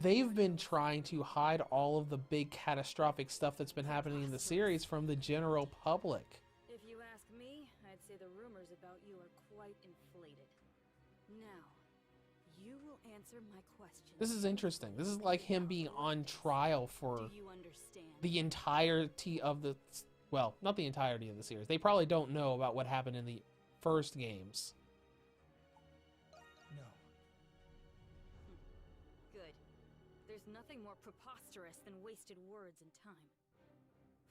they've been primordial trying to hide all of the big catastrophic stuff that's been happening in the series from the general public. If you ask me, I'd say the rumors about you are quite inflated. Now, You will answer my question. This is interesting. This is like him being on trial for Do you understand? the entirety of the... Well, not the entirety of the series. They probably don't know about what happened in the first games. No. Good. There's nothing more preposterous than wasted words and time.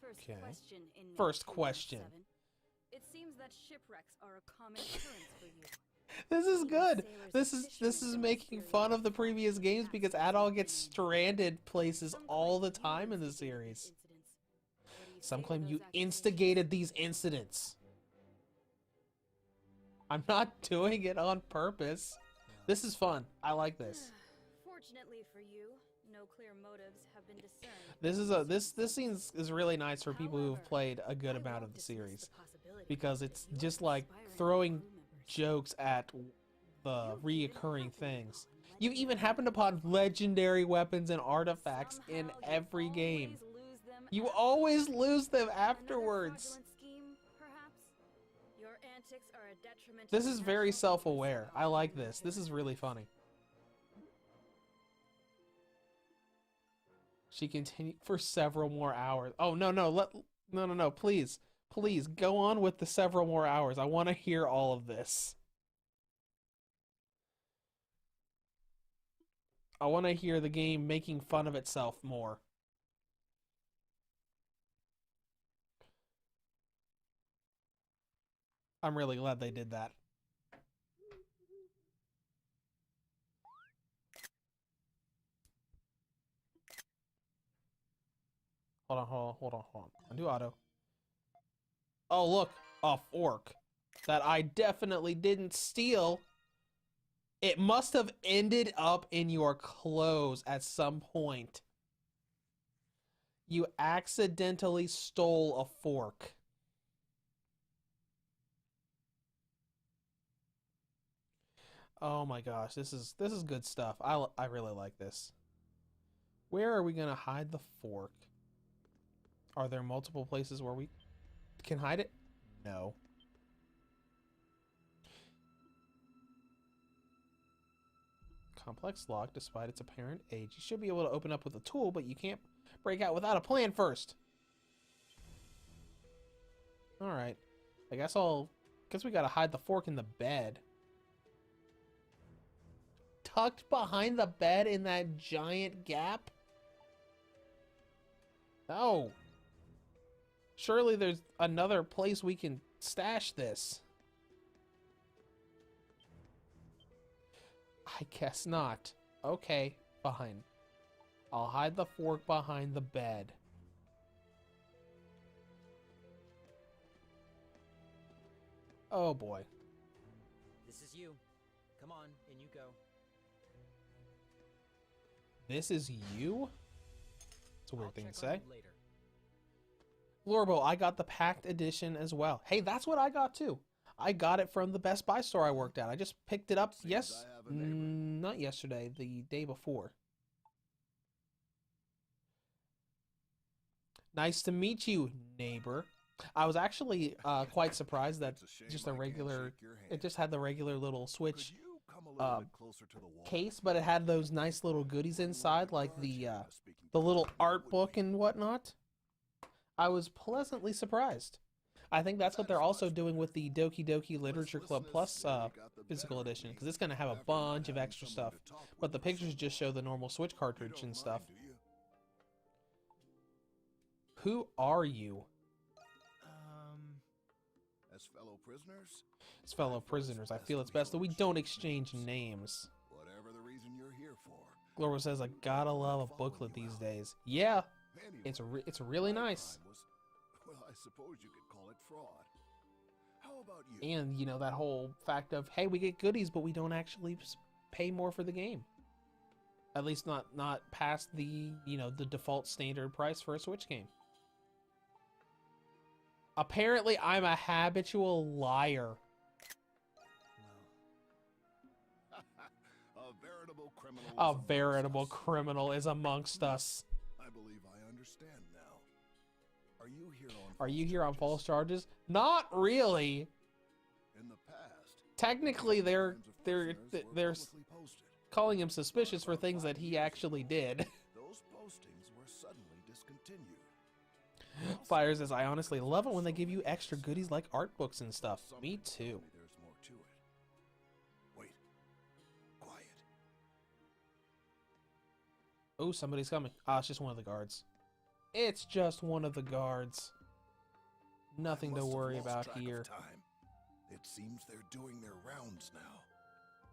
First Okay. question in First 1997. question. It seems that shipwrecks are a common occurrence for you. This is good. This is making fun of the previous games because Adol gets stranded places all the time in the series. Some claim you instigated these incidents. I'm not doing it on purpose. This is fun. I like this. Fortunately for you, no clear motives have been discerned. This scene is really nice for people who have played a good amount of the series, because it's just like throwing jokes at the reoccurring things. You even happened upon legendary weapons and artifacts in every game. You always lose them afterwards. This is very self-aware. I like this. This is really funny. She continued for several more hours. Oh, no, no, please. Please, go on with the several more hours. I want to hear all of this. I want to hear the game making fun of itself more. I'm really glad they did that. Hold on. Undo auto. Oh, look, a fork that I definitely didn't steal. It must have ended up in your clothes at some point. You accidentally stole a fork. Oh my gosh, this is good stuff. I really like this. Where are we gonna hide the fork? Are there multiple places where we can hide it? No. Complex lock, despite its apparent age. You should be able to open up with a tool, but you can't break out without a plan first. Alright. I guess we gotta hide the fork in the bed. Tucked behind the bed in that giant gap? No. Surely there's another place we can stash this. I guess not. Okay, fine. I'll hide the fork behind the bed. Oh boy. This is you. Come on, in you go. This is you? It's a weird thing to say. Later. Lorbo, I got the packed edition as well. Hey, that's what I got too. I got it from the Best Buy store I worked at. I just picked it up, not yesterday, the day before. Nice to meet you, neighbor. I was actually quite surprised that it just had the regular little Switch case, but it had those nice little goodies inside, like the little art book and whatnot. I was pleasantly surprised. I think that's what they're also doing with the Doki Doki Literature Club Plus physical edition, because it's going to have a bunch of extra stuff, but the pictures just show the normal Switch cartridge and stuff. Who are you? As fellow prisoners? As fellow prisoners, I feel it's best that we don't exchange names. Whatever the reason you're here for. Glorbo says, I gotta love a booklet these days. Yeah, it's really nice. Well, I suppose you could call it fraud. How about you? And, you know, that whole fact of, hey, we get goodies, but we don't actually pay more for the game. At least not past the, you know, the default standard price for a Switch game. Apparently, I'm a habitual liar. A veritable criminal is amongst us. I believe I understand now. Are you here on false charges? Not really. In the past, Technically, they're calling him suspicious for things that he actually did. Those postings were suddenly discontinued. Fire says, I honestly love it when they give you extra goodies like art books and stuff. Me too. There's more to it. Wait. Quiet. Oh, somebody's coming. Ah, it's just one of the guards. It's just one of the guards. Nothing to worry about here. It seems they're doing their rounds now.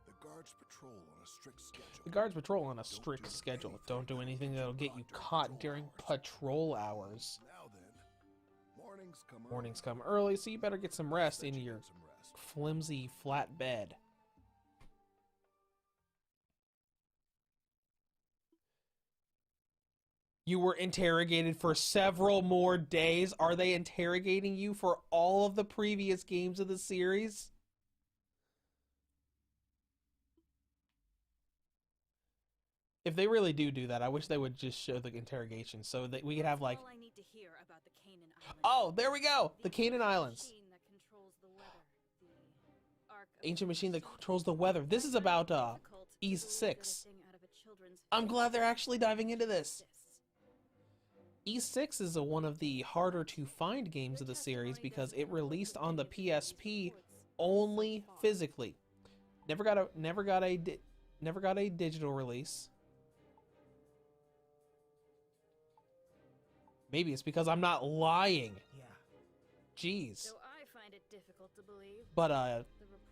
The guards patrol on a strict schedule. The guards patrol on a strict schedule. Don't do anything that'll get you caught during patrol hours. Now then, Mornings come early, so you better get some rest in your flimsy flat bed. You were interrogated for several more days. Are they interrogating you for all of the previous games of the series? If they really do that, I wish they would just show the interrogation so that we could have like... All I need to hear about the Canaan Islands. Oh, there we go! The Canaan Islands. Machine that controls the weather. The arc of Ancient machine that controls the weather. This is about difficult to Ys believe 6. anything out of a children's I'm face glad they're actually diving into this. exists. Ys 6 is one of the harder to find games of the series because it released on the PSP only physically. Never got a digital release. Maybe it's because I'm not lying. Yeah. Jeez. So I find it difficult to believe. But The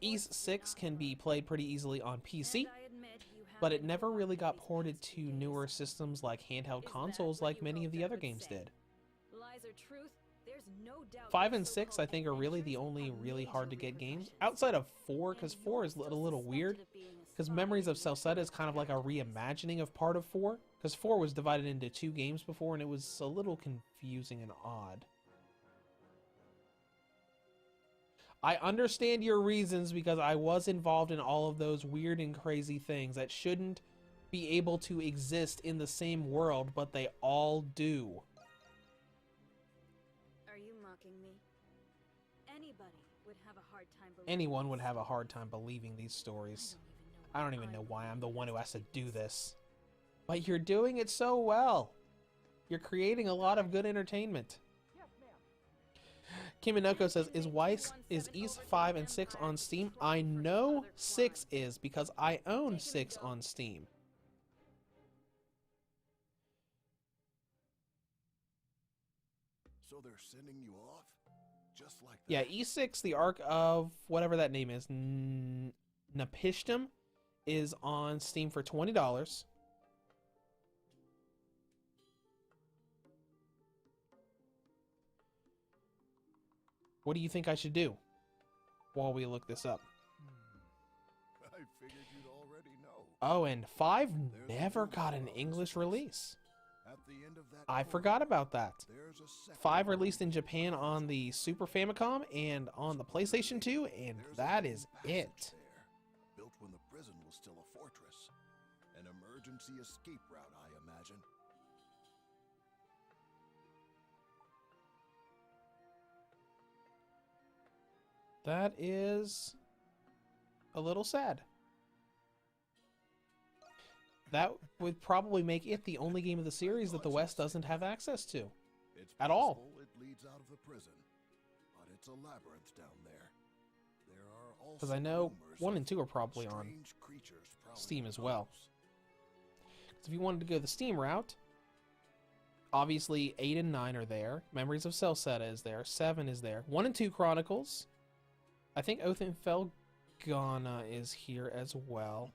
Ys reports 6 do can not be lie. played pretty easily on PC, And I admit you have but it been never wrong really got these ported past to few newer days. systems like handheld Is that consoles what like you many of hoped the I other would games say? did. Lies or truth? There's no doubt 5 your and 6 I so-called think are really the adventures only have really major hard to get games. repercussions. Outside of 4, because And 4 you're is a still little weird. suspected of being a Because spy Memories of in Celceta is kind of like a reimagining of part of 4. Because 4 was divided into 2 games before and it was a little confusing and odd. I understand your reasons because I was involved in all of those weird and crazy things that shouldn't be able to exist in the same world, but they all do. Are you mocking me? Anybody would have a hard time believing Anyone would this. have a hard time believing these stories. I don't even know why I'm the one who has to do this. But you're doing it so well. You're creating a lot of good entertainment. Kiminoko says, is Ys 5 and 6 on Steam? I know 6 is because I own 6 on Steam. So they're sending you off? Just like that? Yeah, E6, the Arc of whatever that name is, Napishtim, is on Steam for $20. What do you think I should do while we look this up? I figured you'd already know. Oh, and 5 never got an English release. At the end of that I corridor, forgot about that. there's a second 5 one. released in Japan on the Super Famicom and on the PlayStation 2, and There's a that hidden is passage it. there, built when the prison was still a fortress. An emergency escape route, I imagine. That is a little sad. That would probably make it the only game of the series that the West doesn't have access to. It's At all. possible it leads out of the prison, but it's a labyrinth down there. There are also Because I know rumors 1 of and 2 are probably on strange creatures prowling Steam the as well. tunnels. 'Cause if you wanted to go the Steam route, obviously 8 and 9 are there. Memories of Celceta is there. 7 is there. 1 and 2 Chronicles. I think Oath and Felghana is here as well.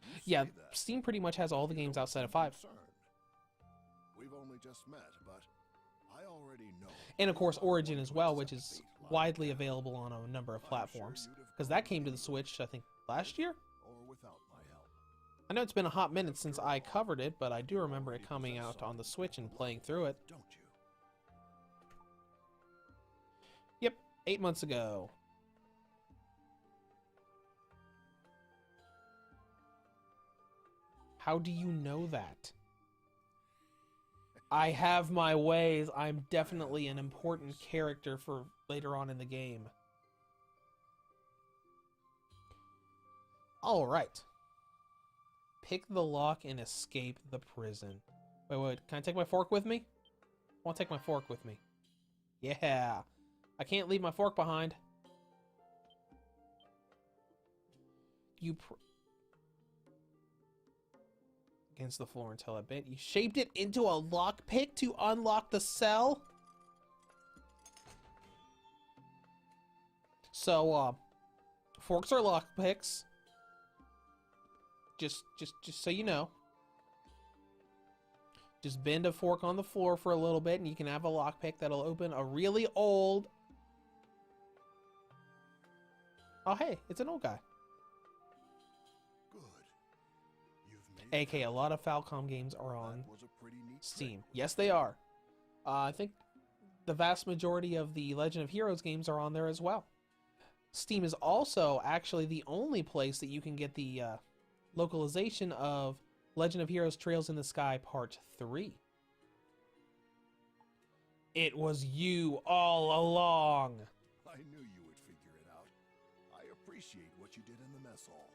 You Yeah, say that. Steam pretty much has all the You games don't outside of seem 5. concerned. We've only just met, but I already know. And of course about Origin what as to well, which expect is fate lying widely down. available on a number of I'm sure platforms. you'd have Because that gone came to the either Switch, I think, last year? or without my help. I know it's been a hot minute since I covered it, but I do remember it coming out on the Switch and playing through it. Don't you? Yep, 8 months ago. How do you know that? I have my ways. I'm definitely an important character for later on in the game. All right. Pick the lock and escape the prison. Wait. Can I take my fork with me? I want to take my fork with me. Yeah. I can't leave my fork behind. Against the floor until it bent. You shaped it into a lockpick to unlock the cell? So, forks are lockpicks. Just so you know. Just bend a fork on the floor for a little bit and you can have a lockpick that'll open a really old... Oh, hey, it's an old guy. Good. You've made AK, a lot of Falcom games are on Steam. Yes, they are. I think the vast majority of the Legend of Heroes games are on there as well. Steam is also actually the only place that you can get the localization of Legend of Heroes Trails in the Sky Part 3. It was you all along. I knew you would figure it out. I appreciate what you did in the mess hall.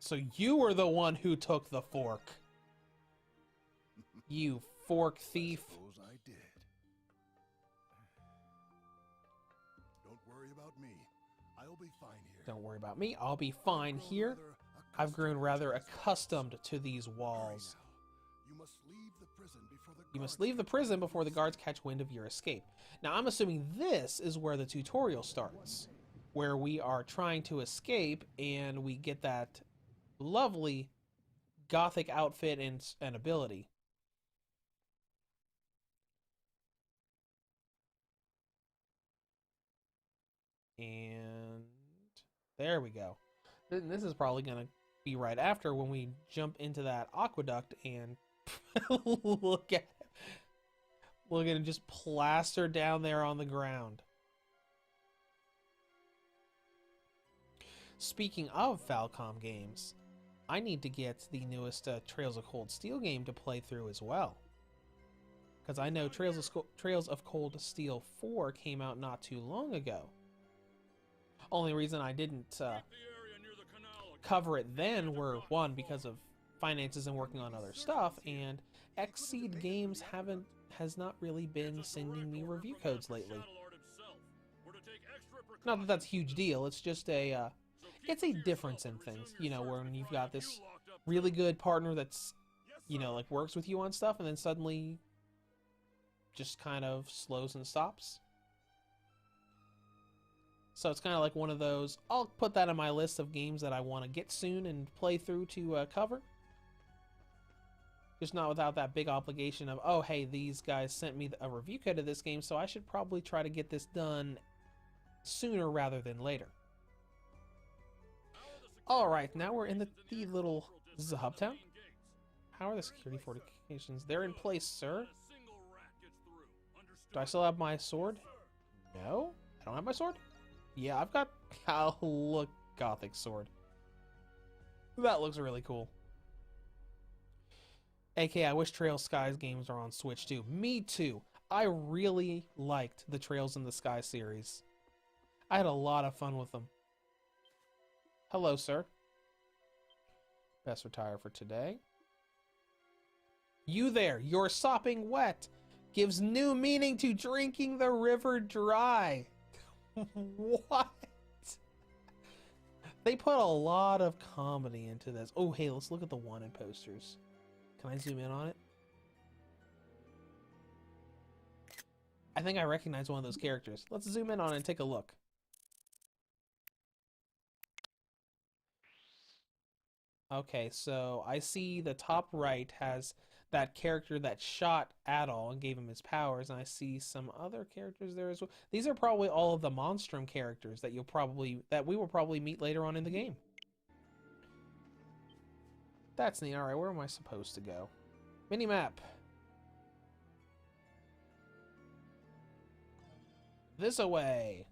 So you were the one who took the fork. You fork thief. I suppose I did. Don't worry about me. I'll be fine here. Don't worry about me. I'll be fine here. I've grown rather accustomed to these walls. You must leave the prison before the You must leave the prison before the guards catch wind of your escape. Now, I'm assuming this is where the tutorial starts, where we are trying to escape and we get that lovely gothic outfit and ability. And there we go. This is probably going to be right after when we jump into that aqueduct and look at him just plaster down there on the ground. Speaking of Falcom games, I need to get the newest Trails of Cold Steel game to play through as well. Because I know Trails of Cold Steel 4 came out not too long ago. Only reason I didn't cover it then were, one, because of finances and working on other stuff, and Xseed Games has not really been sending me review codes lately. Not that that's a huge deal, it's just it's a difference in things, you know, when you've got this really good partner that's, you know, like works with you on stuff and then suddenly just kind of slows and stops. So it's kind of like one of those, I'll put that on my list of games that I want to get soon and play through to cover. Just not without that big obligation of, oh, hey, these guys sent me a review code of this game, so I should probably try to get this done sooner rather than later. Alright, now we're in the little... This is a hub town? How are the security fortifications? They're in place, sir. Do I still have my sword? No? I don't have my sword? Yeah, I've got a look gothic sword. That looks really cool. AK, I wish Trails Skies games are on Switch too. Me too. I really liked the Trails in the Sky series. I had a lot of fun with them. Hello, sir. Best retire for today. You there, you're sopping wet. Gives new meaning to drinking the river dry. What? They put a lot of comedy into this. Oh, hey, let's look at the wanted posters. Can I zoom in on it? I think I recognize one of those characters. Let's zoom in on it and take a look. Okay, so I see the top right has that character that shot Adol and gave him his powers, and I see some other characters there as well. These are probably all of the Monstrum characters that we will probably meet later on in the game. That's neat. Alright, where am I supposed to go? Minimap. This away.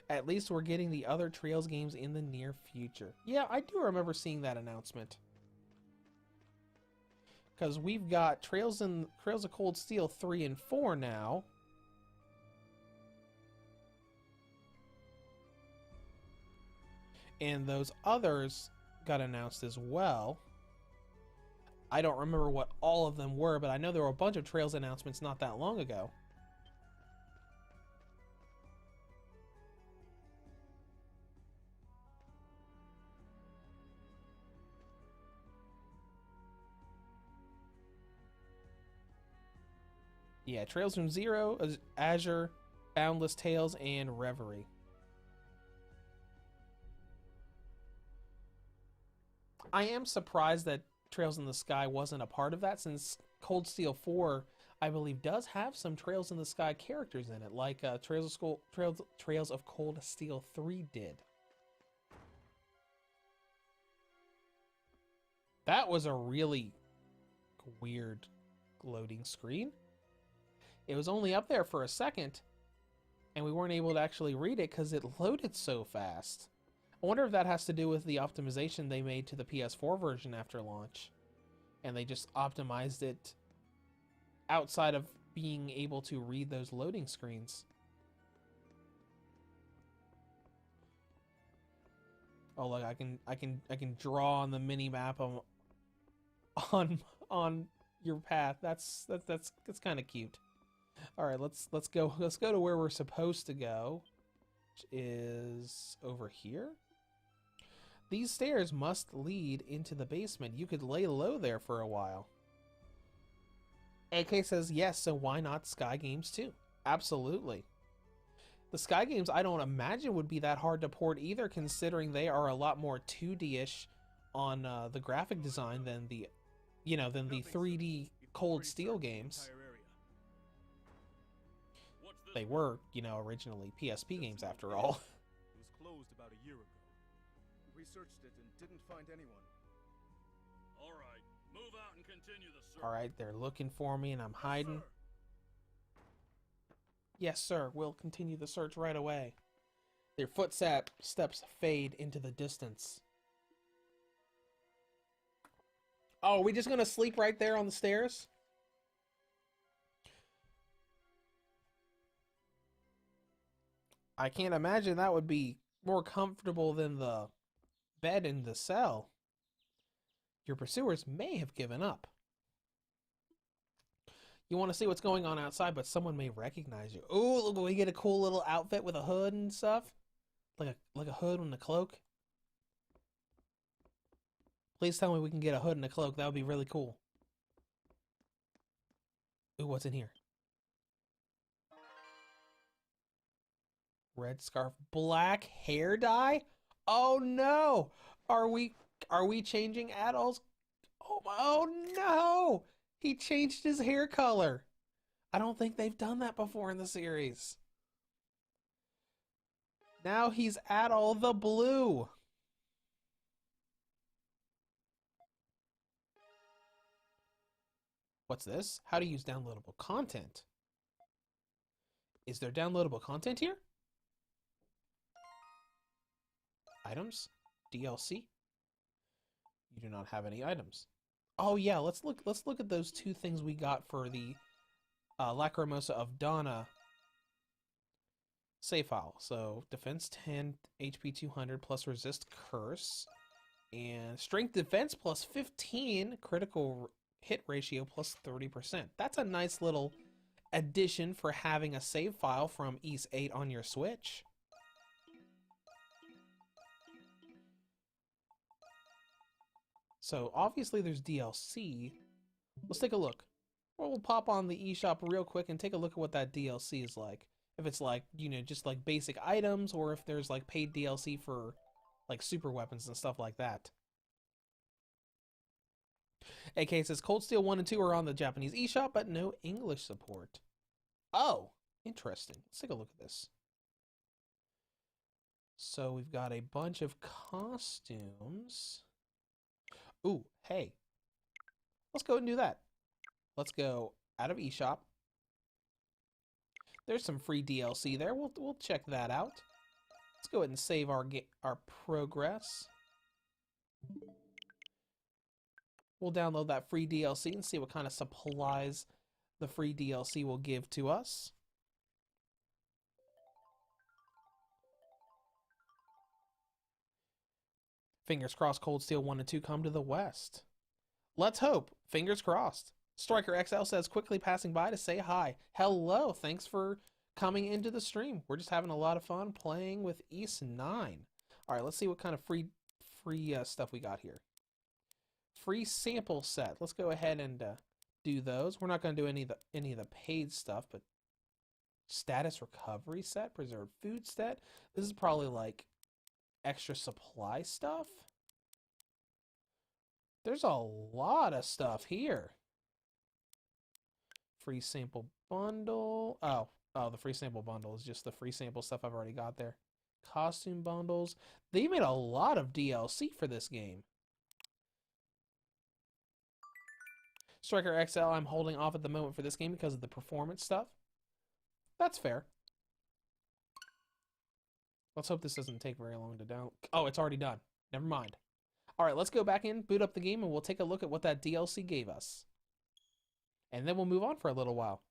At least we're getting the other Trails games in the near future. Yeah, I do remember seeing that announcement. Because we've got Trails of Cold Steel 3 and 4 now. And those others got announced as well. I don't remember what all of them were, but I know there were a bunch of Trails announcements not that long ago. Yeah, Trails from Zero, Azure, Boundless Tales, and Reverie. I am surprised that Trails in the Sky wasn't a part of that, since Cold Steel 4, I believe, does have some Trails in the Sky characters in it, like Trails of Cold Steel 3 did. That was a really weird loading screen. It was only up there for a second, and we weren't able to actually read it because it loaded so fast. I wonder if that has to do with the optimization they made to the PS4 version after launch, and they just optimized it outside of being able to read those loading screens. Oh look, I can draw on the mini map on your path. That's kind of cute. All right, let's go to where we're supposed to go, which is over here. These stairs must lead into the basement. You could lay low there for a while. AK says yes, so why not Sky Games too? Absolutely. The Sky Games, I don't imagine would be that hard to port either, considering they are a lot more 2D-ish on the graphic design than the 3D Cold Steel games. They were, originally PSP games after all. It was closed about a year ago. We searched it and didn't find anyone. All right, move out and continue the search. All right, they're looking for me and I'm hiding. Yes, sir. We'll continue the search right away. Their footsteps fade into the distance. Oh, are we just gonna sleep right there on the stairs? I can't imagine that would be more comfortable than the bed in the cell. Your pursuers may have given up. You want to see what's going on outside, but someone may recognize you. Ooh, look, we get a cool little outfit with a hood and stuff. Like a hood and a cloak. Please tell me we can get a hood and a cloak. That would be really cool. Ooh, what's in here? Red scarf, black hair dye? Oh no! Are we changing Adol's? Oh no! He changed his hair color. I don't think they've done that before in the series. Now he's Adol the Blue. What's this? How to use downloadable content. Is there downloadable content here? Items? DLC? You do not have any items. Oh yeah, let's look at those two things we got for the Lacrimosa of Donna save file. So defense 10, HP 200 plus resist curse, and strength defense plus 15, critical hit ratio plus 30%. That's a nice little addition for having a save file from Ys 8 on your Switch. So obviously there's DLC. Let's take a look. We'll pop on the eShop real quick and take a look at what that DLC is like. If it's like, just like basic items, or if there's like paid DLC for like super weapons and stuff like that. AK says Cold Steel 1 and 2 are on the Japanese eShop, but no English support. Oh, interesting. Let's take a look at this. So we've got a bunch of costumes. Ooh, hey. Let's go and do that. Let's go out of eShop. There's some free DLC there. We'll check that out. Let's go ahead and save our progress. We'll download that free DLC and see what kind of supplies the free DLC will give to us. Fingers crossed Cold Steel 1 and 2 come to the West. Let's hope. Fingers crossed. Striker XL says, quickly passing by to say hi. Hello, thanks for coming into the stream. We're just having a lot of fun playing with East 9. All right, let's see what kind of free stuff we got here. Free sample set. Let's go ahead and do those. We're not going to do any of the paid stuff, but status recovery set, preserved food set. This is probably like extra supply stuff. There's a lot of stuff here. Free sample bundle. Oh, the free sample bundle is just the free sample stuff I've already got there. Costume bundles. They made a lot of DLC for this game. Striker XL, I'm holding off at the moment for this game because of the performance stuff. That's fair. Let's hope this doesn't take very long to download. Oh, it's already done. Never mind. All right, let's go back in, boot up the game, and we'll take a look at what that DLC gave us. And then we'll move on for a little while.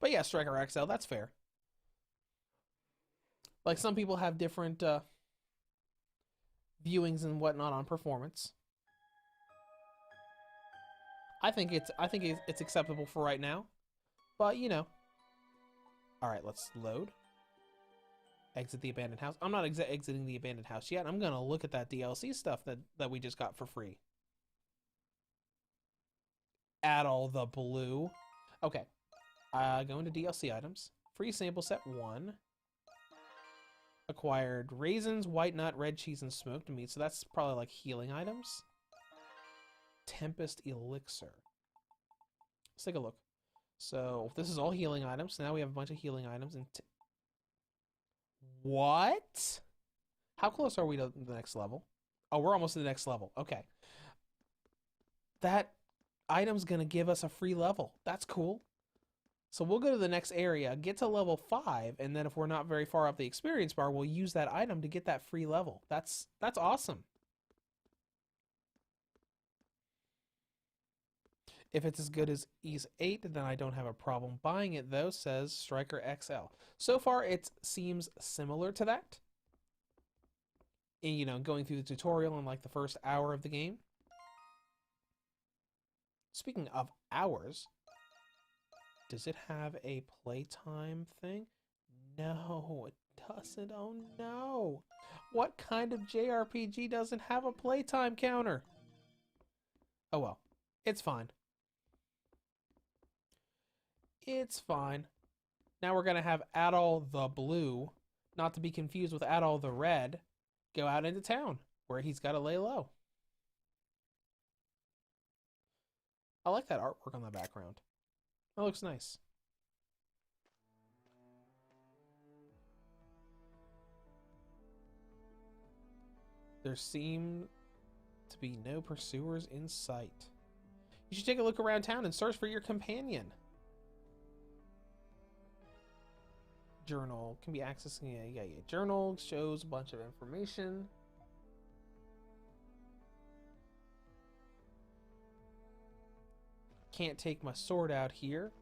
But yeah, Striker XL, that's fair. Like, some people have different viewings and whatnot on performance. I think it's acceptable for right now. But, you know. All right, let's load. Exit the abandoned house. I'm not exiting the abandoned house yet. I'm going to look at that DLC stuff that we just got for free. Add all the blue. Okay. Go into DLC items. Free sample set 1. Acquired raisins, white nut, red cheese, and smoked meat. So that's probably like healing items. Tempest elixir. Let's take a look. So this is all healing items. Now we have a bunch of healing items. And what? How close are we to the next level? Oh, we're almost to the next level. Okay. That item's going to give us a free level. That's cool. So we'll go to the next area, get to level 5, and then if we're not very far up the experience bar, we'll use that item to get that free level. That's awesome. If it's as good as Ease 8, then I don't have a problem buying it, though, says Striker XL. So far, it seems similar to that. And, you know, going through the tutorial in like the first hour of the game. Speaking of hours, does it have a playtime thing? No, it doesn't. Oh no. What kind of JRPG doesn't have a playtime counter? Oh well, it's fine. It's fine. Now we're going to have Adol the Blue, not to be confused with Adol the Red, go out into town where he's got to lay low. I like that artwork on the background. That looks nice. There seem to be no pursuers in sight. You should take a look around town and search for your companion. Journal can be accessing. Yeah. Journal shows a bunch of information. Can't take my sword out here.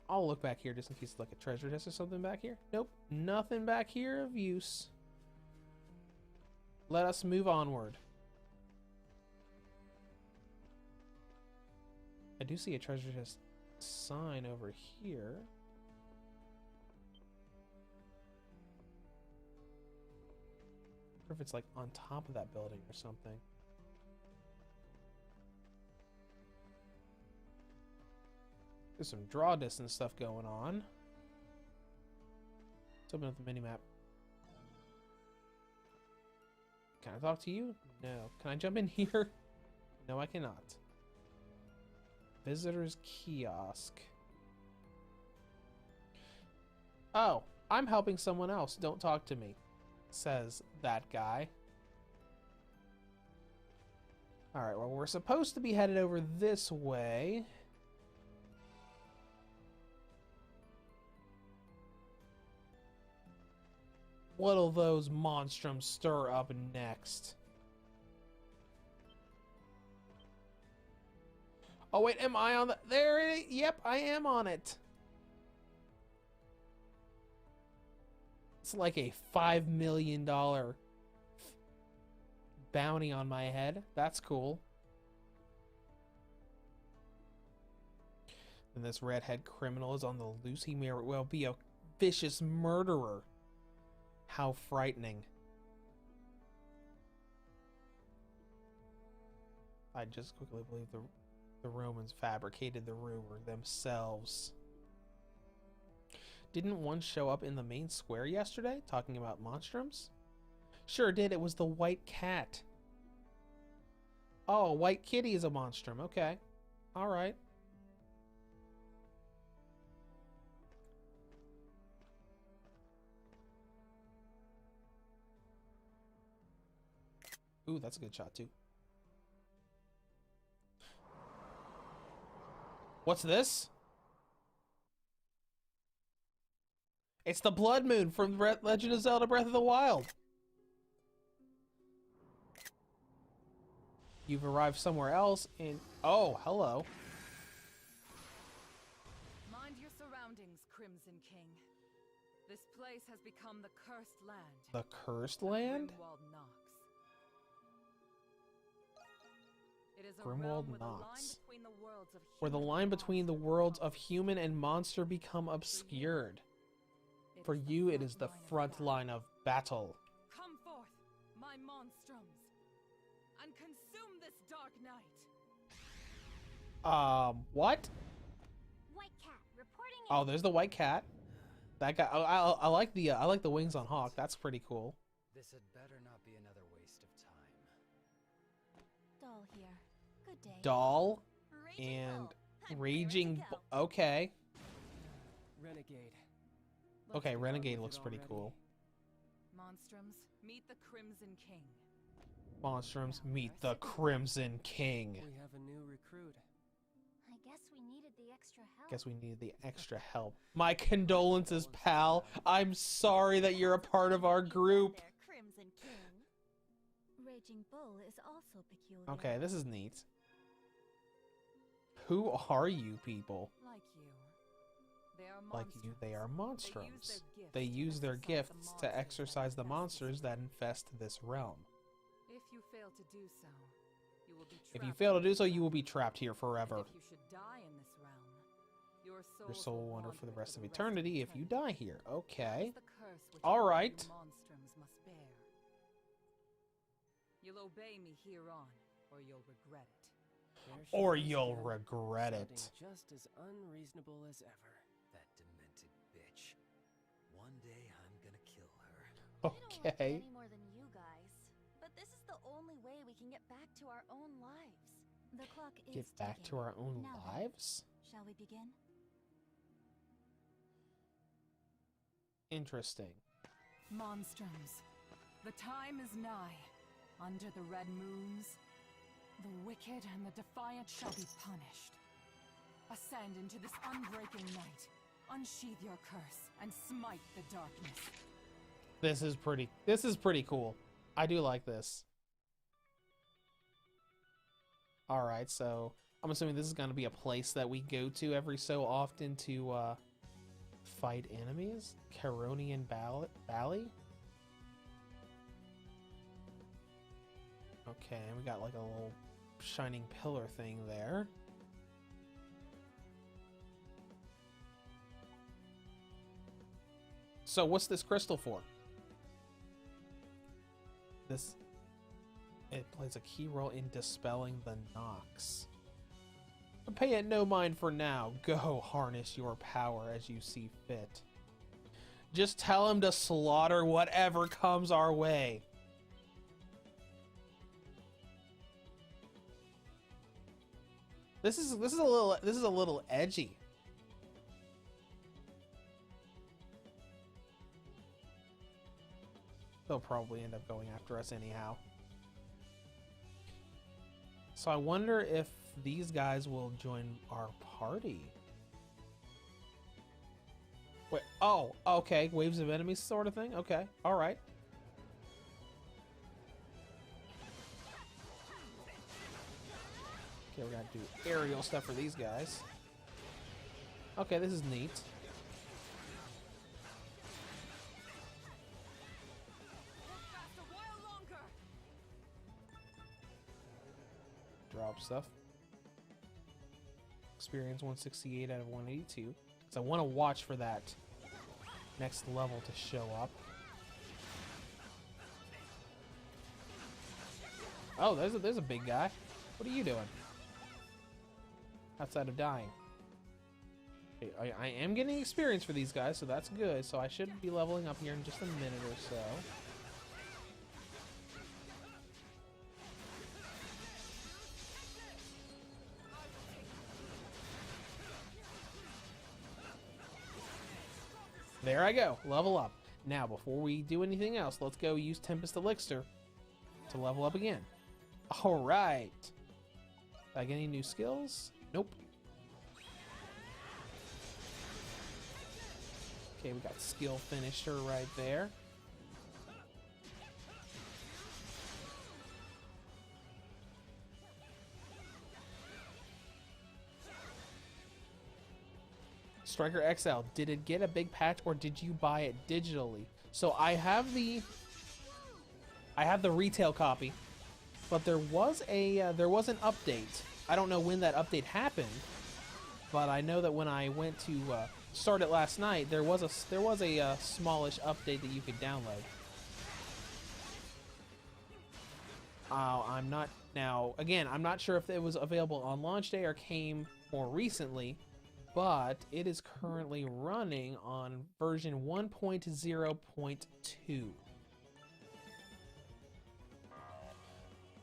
I'll look back here just in case like a treasure chest or something back here. Nope, nothing back here of use. Let us move onward. I do see a treasure chest sign over here. I wonder if it's like on top of that building or something. There's some draw distance stuff going on. Let's open up the minimap. Can I talk to you? No. Can I jump in here? No, I cannot. Visitor's kiosk. Oh, I'm helping someone else. Don't talk to me, says that guy. Alright, well, we're supposed to be headed over this way. What'll those monstrums stir up next? Oh wait, am I on the... There it is. Yep, I am on it. That's like a $5 million bounty on my head. That's cool. And this redhead criminal is on the loose. He may well be a vicious murderer. How frightening. I just quickly believe the Romans fabricated the rumor themselves. Didn't one show up in the main square yesterday talking about monstrums? Sure did. It was the white cat. Oh, white kitty is a monstrum. Okay. All right. Ooh, that's a good shot too. What's this? It's the Blood Moon from Legend of Zelda Breath of the Wild. You've arrived somewhere else and... Oh, hello. Mind your surroundings, Crimson King. This place has become the cursed land. The cursed land? Grimwald Nox. It is a Grimwald realm Nox. where the line between the worlds of human and monster become obscured. For you, it is the front line of battle. Come forth, my monstrums, and consume this dark night. What? White cat reporting in. Oh, there's the white cat. That guy. I like the wings on Hawk. That's pretty cool. This had better not be another waste of time. Doll here. Good day. Doll Raging and Bull. Raging. Okay. Renegade. Okay, Let's Renegade get on with looks it pretty already. cool. Monstrums, meet the Crimson King. Monstrums, meet the Crimson King. We have a new recruit. I guess we needed the extra help. Guess we need the extra help. My condolences, pal. I'm sorry that you're a part of our group. There, Crimson King. Raging Bull is also peculiar. Okay, this is neat. Who are you people? Like you. They are Like you, they are monstrums. monstrums. They use their gifts to exorcise the monsters that infest this realm. If you fail to do so, you will be trapped. If you fail to do so, you will be trapped here forever. If you should die in this realm, Your soul will wander for the rest of eternity if you die here. Okay. All All right. right. Monstrums must bear. You'll obey me hereon, or you'll regret it. There she Or is you'll again, regret it. sounding just as unreasonable as ever. That demented bitch. One day I'm gonna kill her. I don't like it Okay. any more than you guys, but this is the only way we can get back to our own lives. The clock is Get back to ticking. our own Now then, lives? Shall we begin? Interesting. Monstrums, the time is nigh. Under the red moons, the wicked and the defiant shall be punished. Ascend into this unbreaking night. Unsheath your curse and smite the darkness. This is pretty cool. I do like this. Alright, so I'm assuming this is gonna be a place that we go to every so often to fight enemies? Caronian Valley? Okay, we got like a little shining pillar thing there. So what's this crystal for? It plays a key role in dispelling the Nox. But pay it no mind for now. Go harness your power as you see fit. Just tell him to slaughter whatever comes our way. This is a little edgy. They'll probably end up going after us anyhow. So I wonder if these guys will join our party. Wait, oh, okay. Waves of enemies sort of thing? Okay, alright. Okay, we're gonna do aerial stuff for these guys. Okay, this is neat. drop stuff. Experience 168 out of 182. Because I want to watch for that next level to show up. Oh, there's a big guy. What are you doing? Outside of dying. Okay, I am getting experience for these guys, so that's good. So I should be leveling up here in just a minute or so. There I go, level up. Now, before we do anything else, let's go use Tempest Elixir to level up again. All right. Did I get any new skills? Nope. Okay, we got skill finisher right there. Striker XL, did it get a big patch or did you buy it digitally? So I have the retail copy, but there was an update. I don't know when that update happened, but I know that when I went to start it last night, there was a smallish update that you could download. I'm not sure if it was available on launch day or came more recently, but it is currently running on version 1.0.2.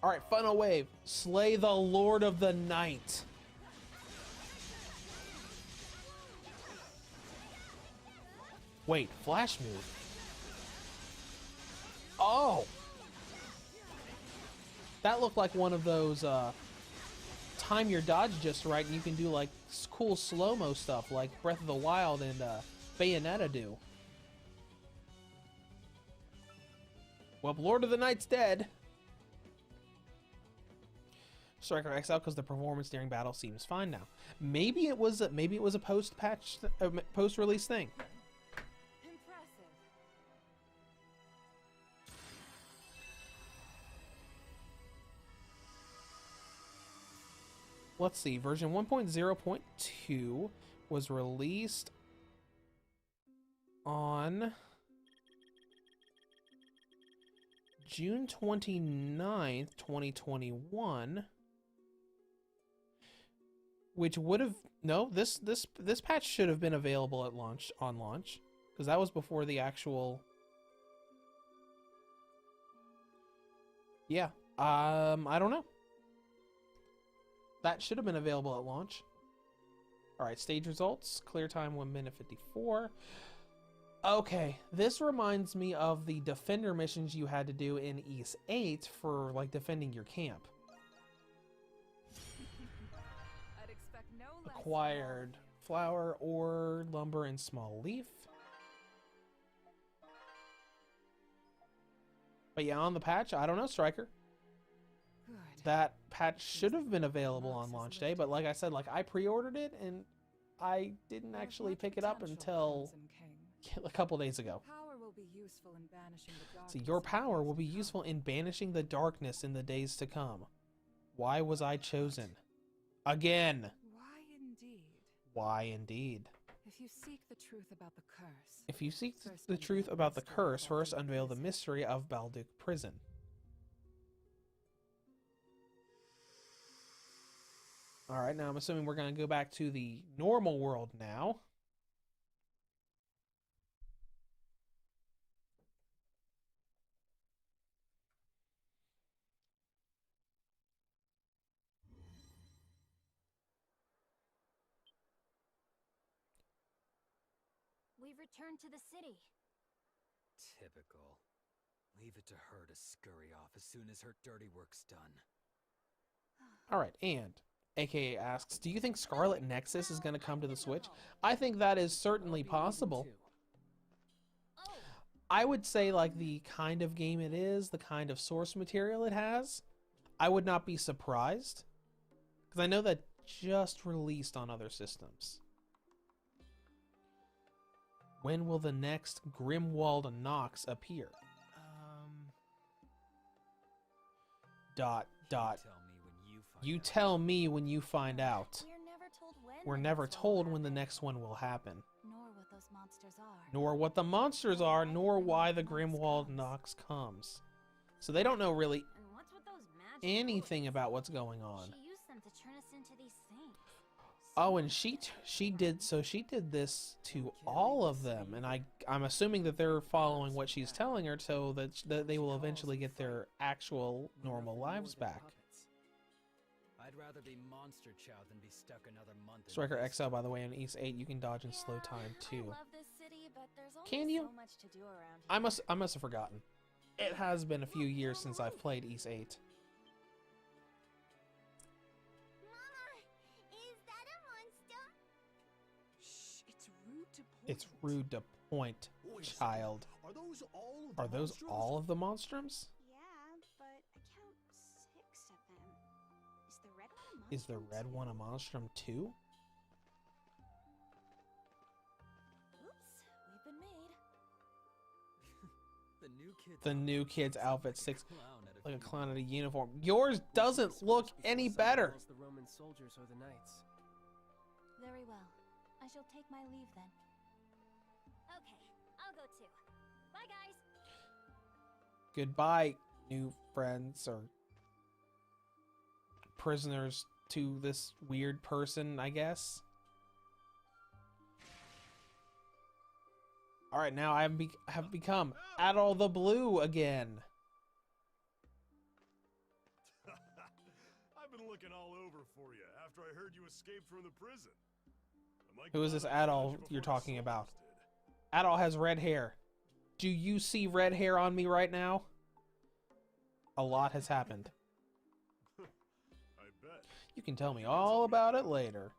Alright, final wave. Slay the Lord of the Night. Wait, flash move. Oh! That looked like one of those, time your dodge just right and you can do like cool slow-mo stuff like Breath of the Wild and Bayonetta do. Well, Lord of the Night's dead. Striker XL because the performance during battle seems fine now. Maybe it was a post-patch, post-release thing. Impressive. Let's see, version 1.0.2 was released on June 29th, 2021, which would have this patch should have been available at launch, because that was before the actual. Yeah, I don't know. That should have been available at launch. Alright, stage results. Clear time 1 minute 54. Okay, this reminds me of the defender missions you had to do in East 8 for, like, defending your camp. I'd expect no less. Acquired flower, ore, lumber, and small leaf. But yeah, on the patch, I don't know, Striker. Good. That patch should have been available on launch day, but like I said, like I pre-ordered it and I didn't actually pick it up until a couple days ago. Power will be useful in banishing the darkness. See, your power will be useful in banishing the darkness in the days to come. Why was I chosen? Again. Why indeed? Why indeed? If you seek the truth about the curse. If you seek the truth about the curse, first unveil the mystery of Balduc Prison. Alright, now I'm assuming we're going to go back to the normal world now. We've returned to the city. Typical. Leave it to her to scurry off as soon as her dirty work's done. Alright, and AKA asks, do you think Scarlet Nexus is going to come to the Switch? I think that is certainly possible. I would say, like, the kind of game it is, the kind of source material it has, I would not be surprised. Because I know that just released on other systems. When will the next Grimwald Nox appear? Tell me when you You tell me when you find out. We're never told when. We're the never next one told will when the happen, next one will happen. nor what those monsters are. Nor what the monsters are, nor why the Grimwald Nox comes. So they don't know really And what's with those magic anything bullets? about what's going on. She used them to turn us into these things. Oh, and she did this to all of them, and I'm assuming that they're following what she's telling her, so that they will eventually get their actual normal lives back. I'd rather be monster chow than be stuck another month. in Striker this. XL, by the way, on East 8, you can dodge in slow time too. I love this city, but there's only Can you? so much to do around here. I must have forgotten. It has been a few years since I've played East 8. Mama, is that a monster? Shh, it's rude to point. It's rude to point, Wait a second. child. Are those all of the Are those monstrums? all of the monstrums? Yeah, but I count 6 of them. Is the red one a monster? Is the red one a monstrum too? Oops, we've been made. The new kid's The new outfit kid's looks outfit like sticks a clown at like a funeral. clown in a uniform. Yours doesn't look any better. The Roman soldiers or the knights. Very well. I shall take my leave then. Okay, I'll go too. Bye, guys. Goodbye, new friends or prisoners to this weird person, I guess. All right, now I have become Adol the Blue again. I've been looking all over for you after I heard you escaped from the prison. I might Who is come this out and Adol catch you you're before the talking about? soldiers did. Adol has red hair. Do you see red hair on me right now? A lot has happened. I bet. You can tell me all about it later.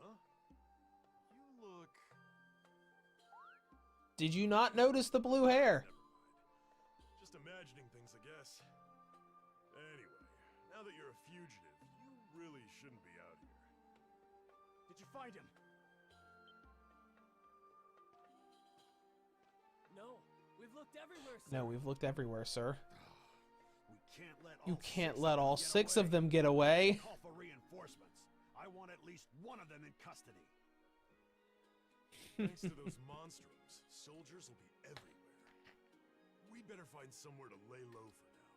Huh? You look... Did you not notice the blue hair? Never mind. Just imagining things, I guess. Anyway, now that you're a fugitive, you really shouldn't be out here. Did you find him? No, we've looked everywhere, sir. No, we've looked everywhere, sir. We can't let You all can't 6 let of them all get 6 away. of them get away. Call for reinforcements. I want at least one of them in custody. Thanks to those monstrums, soldiers will be everywhere. We'd better find somewhere to lay low for now.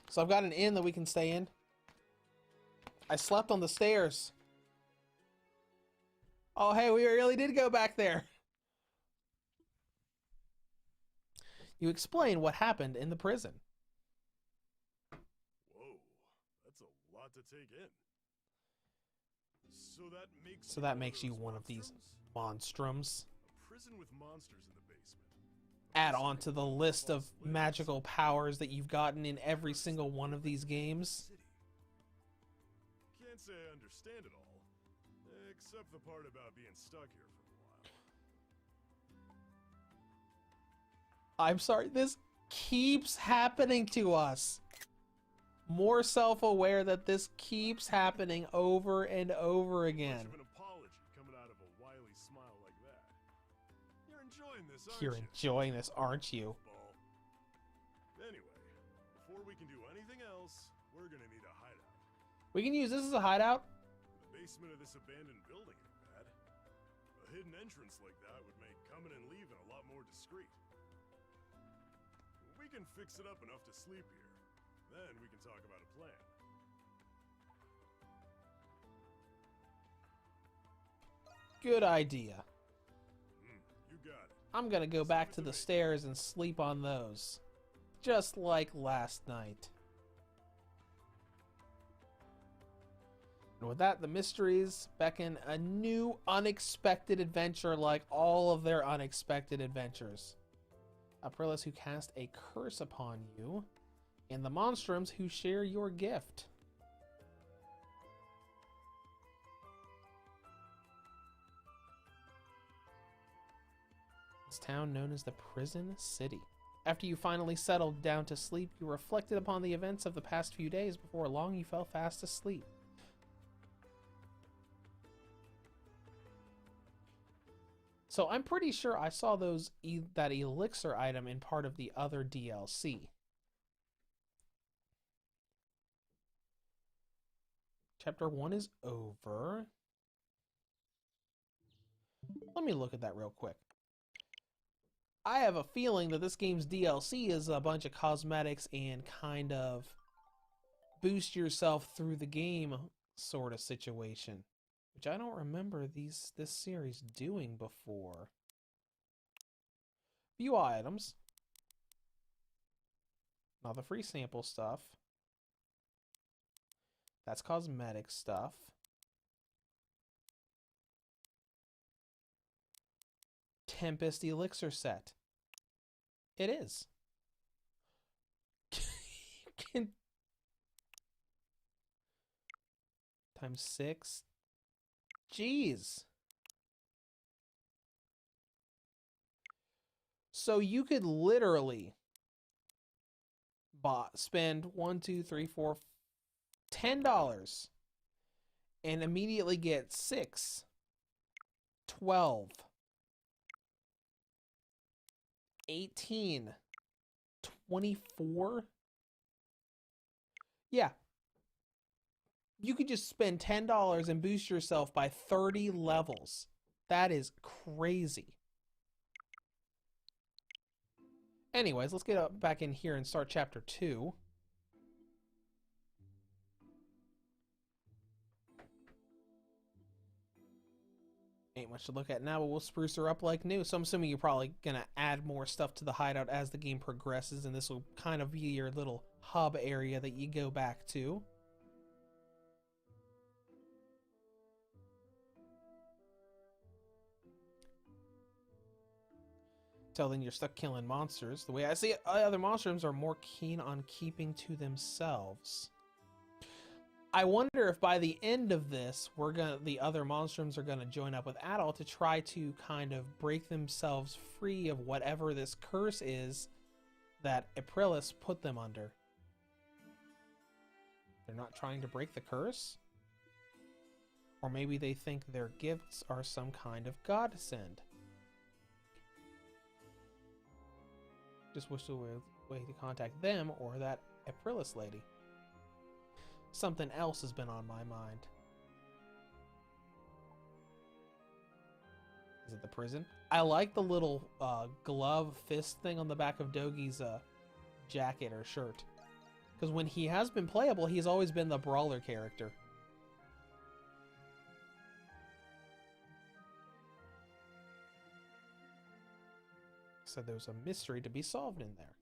So I've got an inn that we can stay in. I slept on the stairs. Oh, hey, we really did go back there. You explain what happened in the prison. Whoa, that's a lot to take in. So that makes you one of these monstrums. A prison with monsters in the basement. Add on to the list of magical powers that you've gotten in every single one of these games. Can't say I understand it all, except the part about being stuck here for a while. I'm sorry, this keeps happening to us. More self-aware that this keeps happening over and over again. Much of an apology coming out of a wily smile like that. You're enjoying this, aren't You're you? enjoying this, aren't you? Ball. Anyway, before we can do anything else, we're gonna need a hideout. We can use this as a hideout. The basement of this abandoned building ain't bad. A hidden entrance like that would make coming and leaving a lot more discreet. We can fix it up enough to sleep here. Then we can talk about a plan. Good idea. You got it. I'm gonna go back to the stairs and sleep on those. Just like last night. And with that, the mysteries beckon a new unexpected adventure like all of their unexpected adventures. Aprilis who cast a curse upon you, and the monstrums who share your gift. This town known as the Prison City. After you finally settled down to sleep, you reflected upon the events of the past few days. Before long, you fell fast asleep. So I'm pretty sure I saw that elixir item in part of the other DLC. Chapter 1 is over. Let me look at that real quick. I have a feeling that this game's DLC is a bunch of cosmetics and kind of boost yourself through the game sort of situation, which I don't remember this series doing before. View items. Not the free sample stuff. That's cosmetic stuff. Tempest Elixir set. It is. Times 6. Jeez. So you could literally spend $10 and immediately get 6, 12, 18, 24. Yeah. You could just spend $10 and boost yourself by 30 levels. That is crazy. Anyways, let's get back in here and start chapter 2. Ain't much to look at now, but we'll spruce her up like new. So I'm assuming you're probably going to add more stuff to the hideout as the game progresses, and this will kind of be your little hub area that you go back to. Till then, you're stuck killing monsters. The way I see it, other monsters are more keen on keeping to themselves. I wonder if by the end of this, the other monstrums are gonna join up with Adult to try to kind of break themselves free of whatever this curse is that Aprilis put them under. They're not trying to break the curse? Or maybe they think their gifts are some kind of godsend. Just wish there was a way to contact them or that Aprilis lady. Something else has been on my mind. Is it the prison? I like the little glove fist thing on the back of Dogi's jacket or shirt. Because when he has been playable, he's always been the brawler character. So there's a mystery to be solved in there.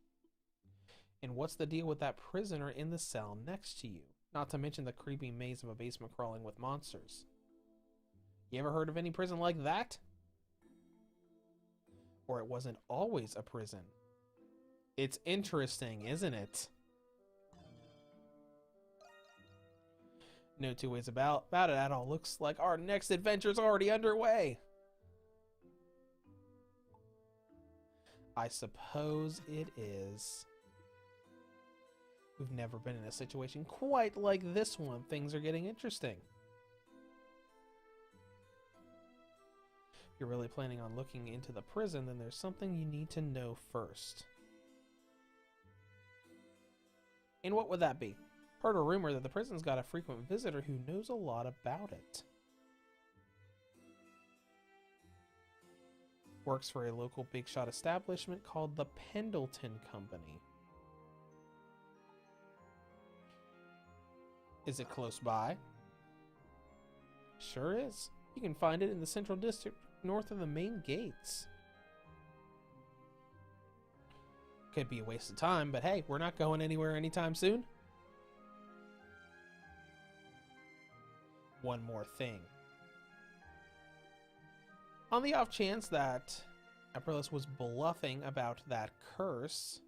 And what's the deal with that prisoner in the cell next to you? Not to mention the creepy maze of a basement crawling with monsters. You ever heard of any prison like that? Or it wasn't always a prison. It's interesting, isn't it? No two ways about it at all. Looks like our next adventure's already underway. I suppose it is. We've never been in a situation quite like this one. Things are getting interesting. If you're really planning on looking into the prison, then there's something you need to know first. And what would that be? Heard a rumor that the prison's got a frequent visitor who knows a lot about it. Works for a local big shot establishment called the Pendleton Company. Is it close by? Sure is. You can find it in the Central District north of the main gates. Could be a waste of time, but hey, we're not going anywhere anytime soon. One more thing. On the off chance that Aprilis was bluffing about that curse,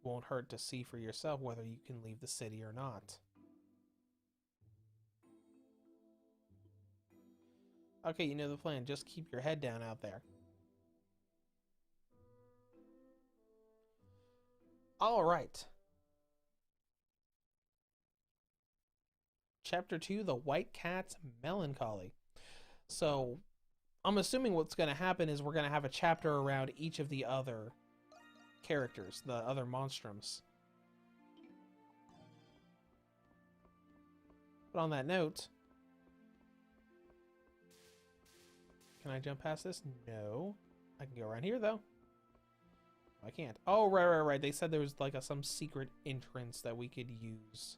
won't hurt to see for yourself whether you can leave the city or not. Okay, you know the plan. Just keep your head down out there. All right. Chapter 2, The White Cat's Melancholy. So, I'm assuming what's going to happen is we're going to have a chapter around each of the other characters, the other monstrums. But on that note, can I jump past this? No. I can go around here, though. I can't. Oh, right. They said there was like some secret entrance that we could use.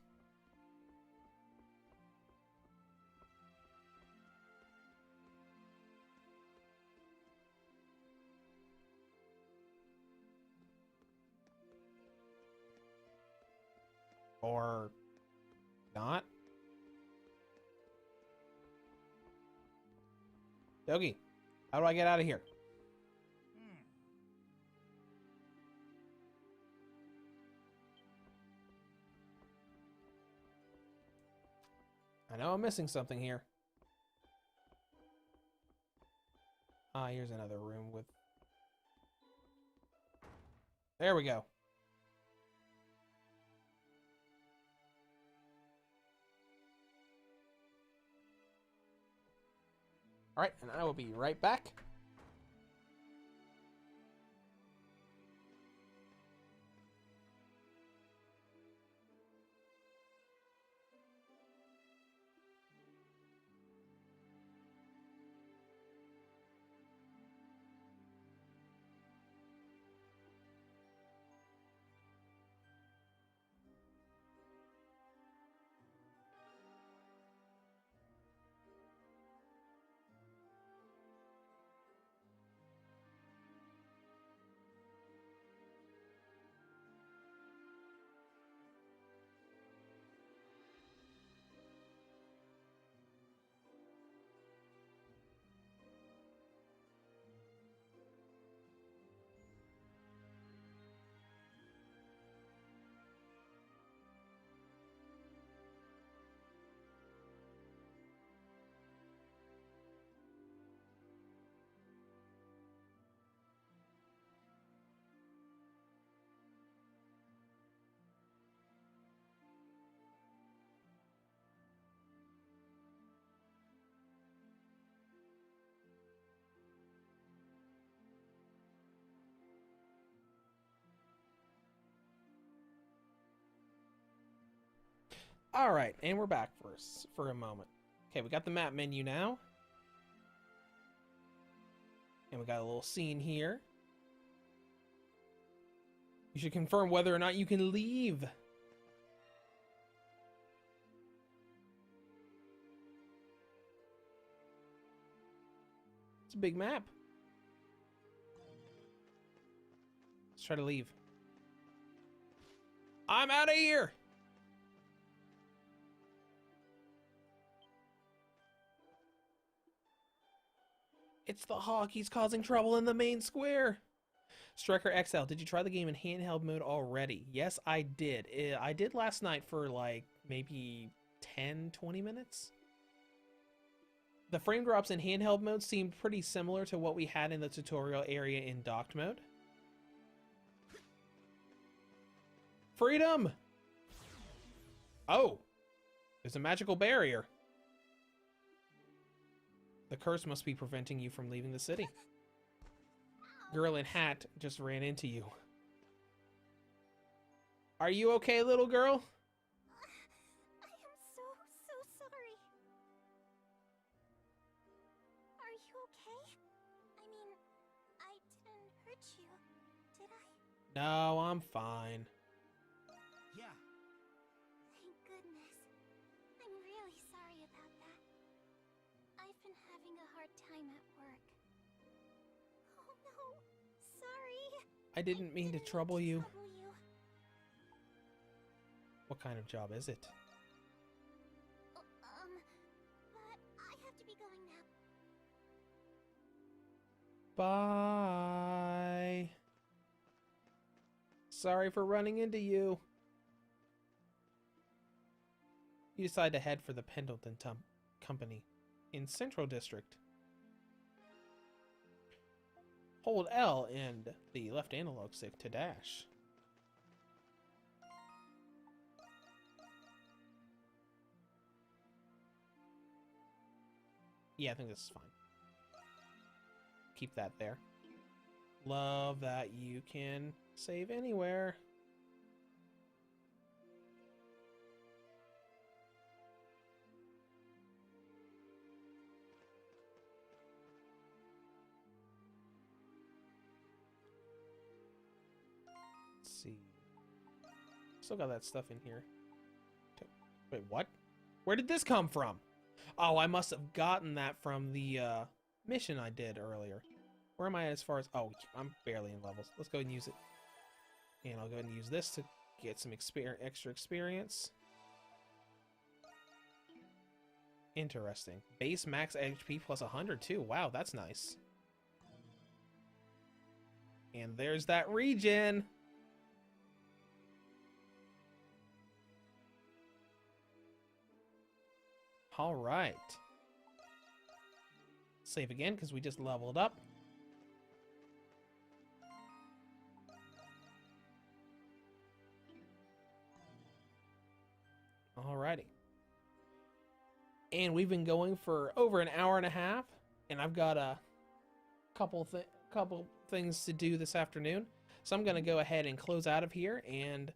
Or not. Yogi, how do I get out of here? I know I'm missing something here. Ah, here's another room with... There we go. Alright, and I will be right back. All right, and we're back for a moment. Okay, we got the map menu now. And we got a little scene here. You should confirm whether or not you can leave. It's a big map. Let's try to leave. I'm out of here! It's the Hawk. He's causing trouble in the main square. Striker XL, did you try the game in handheld mode already? Yes, I did. I did last night for like maybe 10, 20 minutes. The frame drops in handheld mode seemed pretty similar to what we had in the tutorial area in docked mode. Freedom! Oh! There's a magical barrier. The curse must be preventing you from leaving the city. Girl in hat just ran into you. Are you okay, little girl? I am so sorry. Are you okay? I mean, I didn't hurt you, did I? No, I'm fine. Yeah. Thank goodness. I'm really sorry about that. I've been having a hard time at work. Oh no, sorry. I didn't mean to trouble you. Trouble you. What kind of job is it? But I have to be going now. Bye. Sorry for running into you. You decide to head for the Pendleton Company in Central District. Hold L and the left analog stick to dash. Yeah, I think this is fine. Keep that there. Love that you can save anywhere. see. Still got that stuff in here. Wait, what? Where did this come from? Oh, I must have gotten that from the mission I did earlier. Where am I at as far as... Oh, I'm barely in levels. Let's go ahead and use it. And I'll go ahead and use this to get some extra experience. Interesting. Base max HP plus 100 too. Wow, that's nice. And there's that regen. All right. Save again because we just leveled up. Alrighty. And we've been going for over an hour and a half, and I've got a couple things to do this afternoon. So I'm going to go ahead and close out of here, and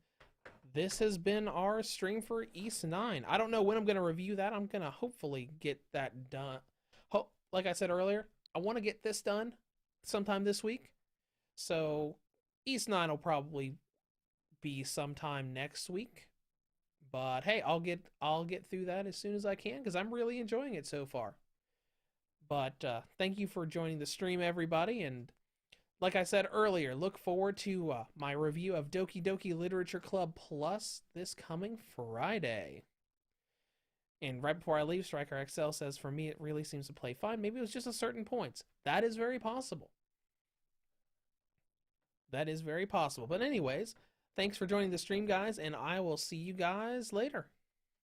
this has been our stream for East 9. I don't know when I'm going to review that. I'm going to hopefully get that done. Like I said earlier, I want to get this done sometime this week. So East 9 will probably be sometime next week. But hey, I'll get through that as soon as I can because I'm really enjoying it so far. But thank you for joining the stream, everybody. And like I said earlier, look forward to my review of Doki Doki Literature Club Plus this coming Friday. And right before I leave, Striker XL says, for me, it really seems to play fine. Maybe it was just at certain points. That is very possible. That is very possible. But anyways, thanks for joining the stream, guys, and I will see you guys later.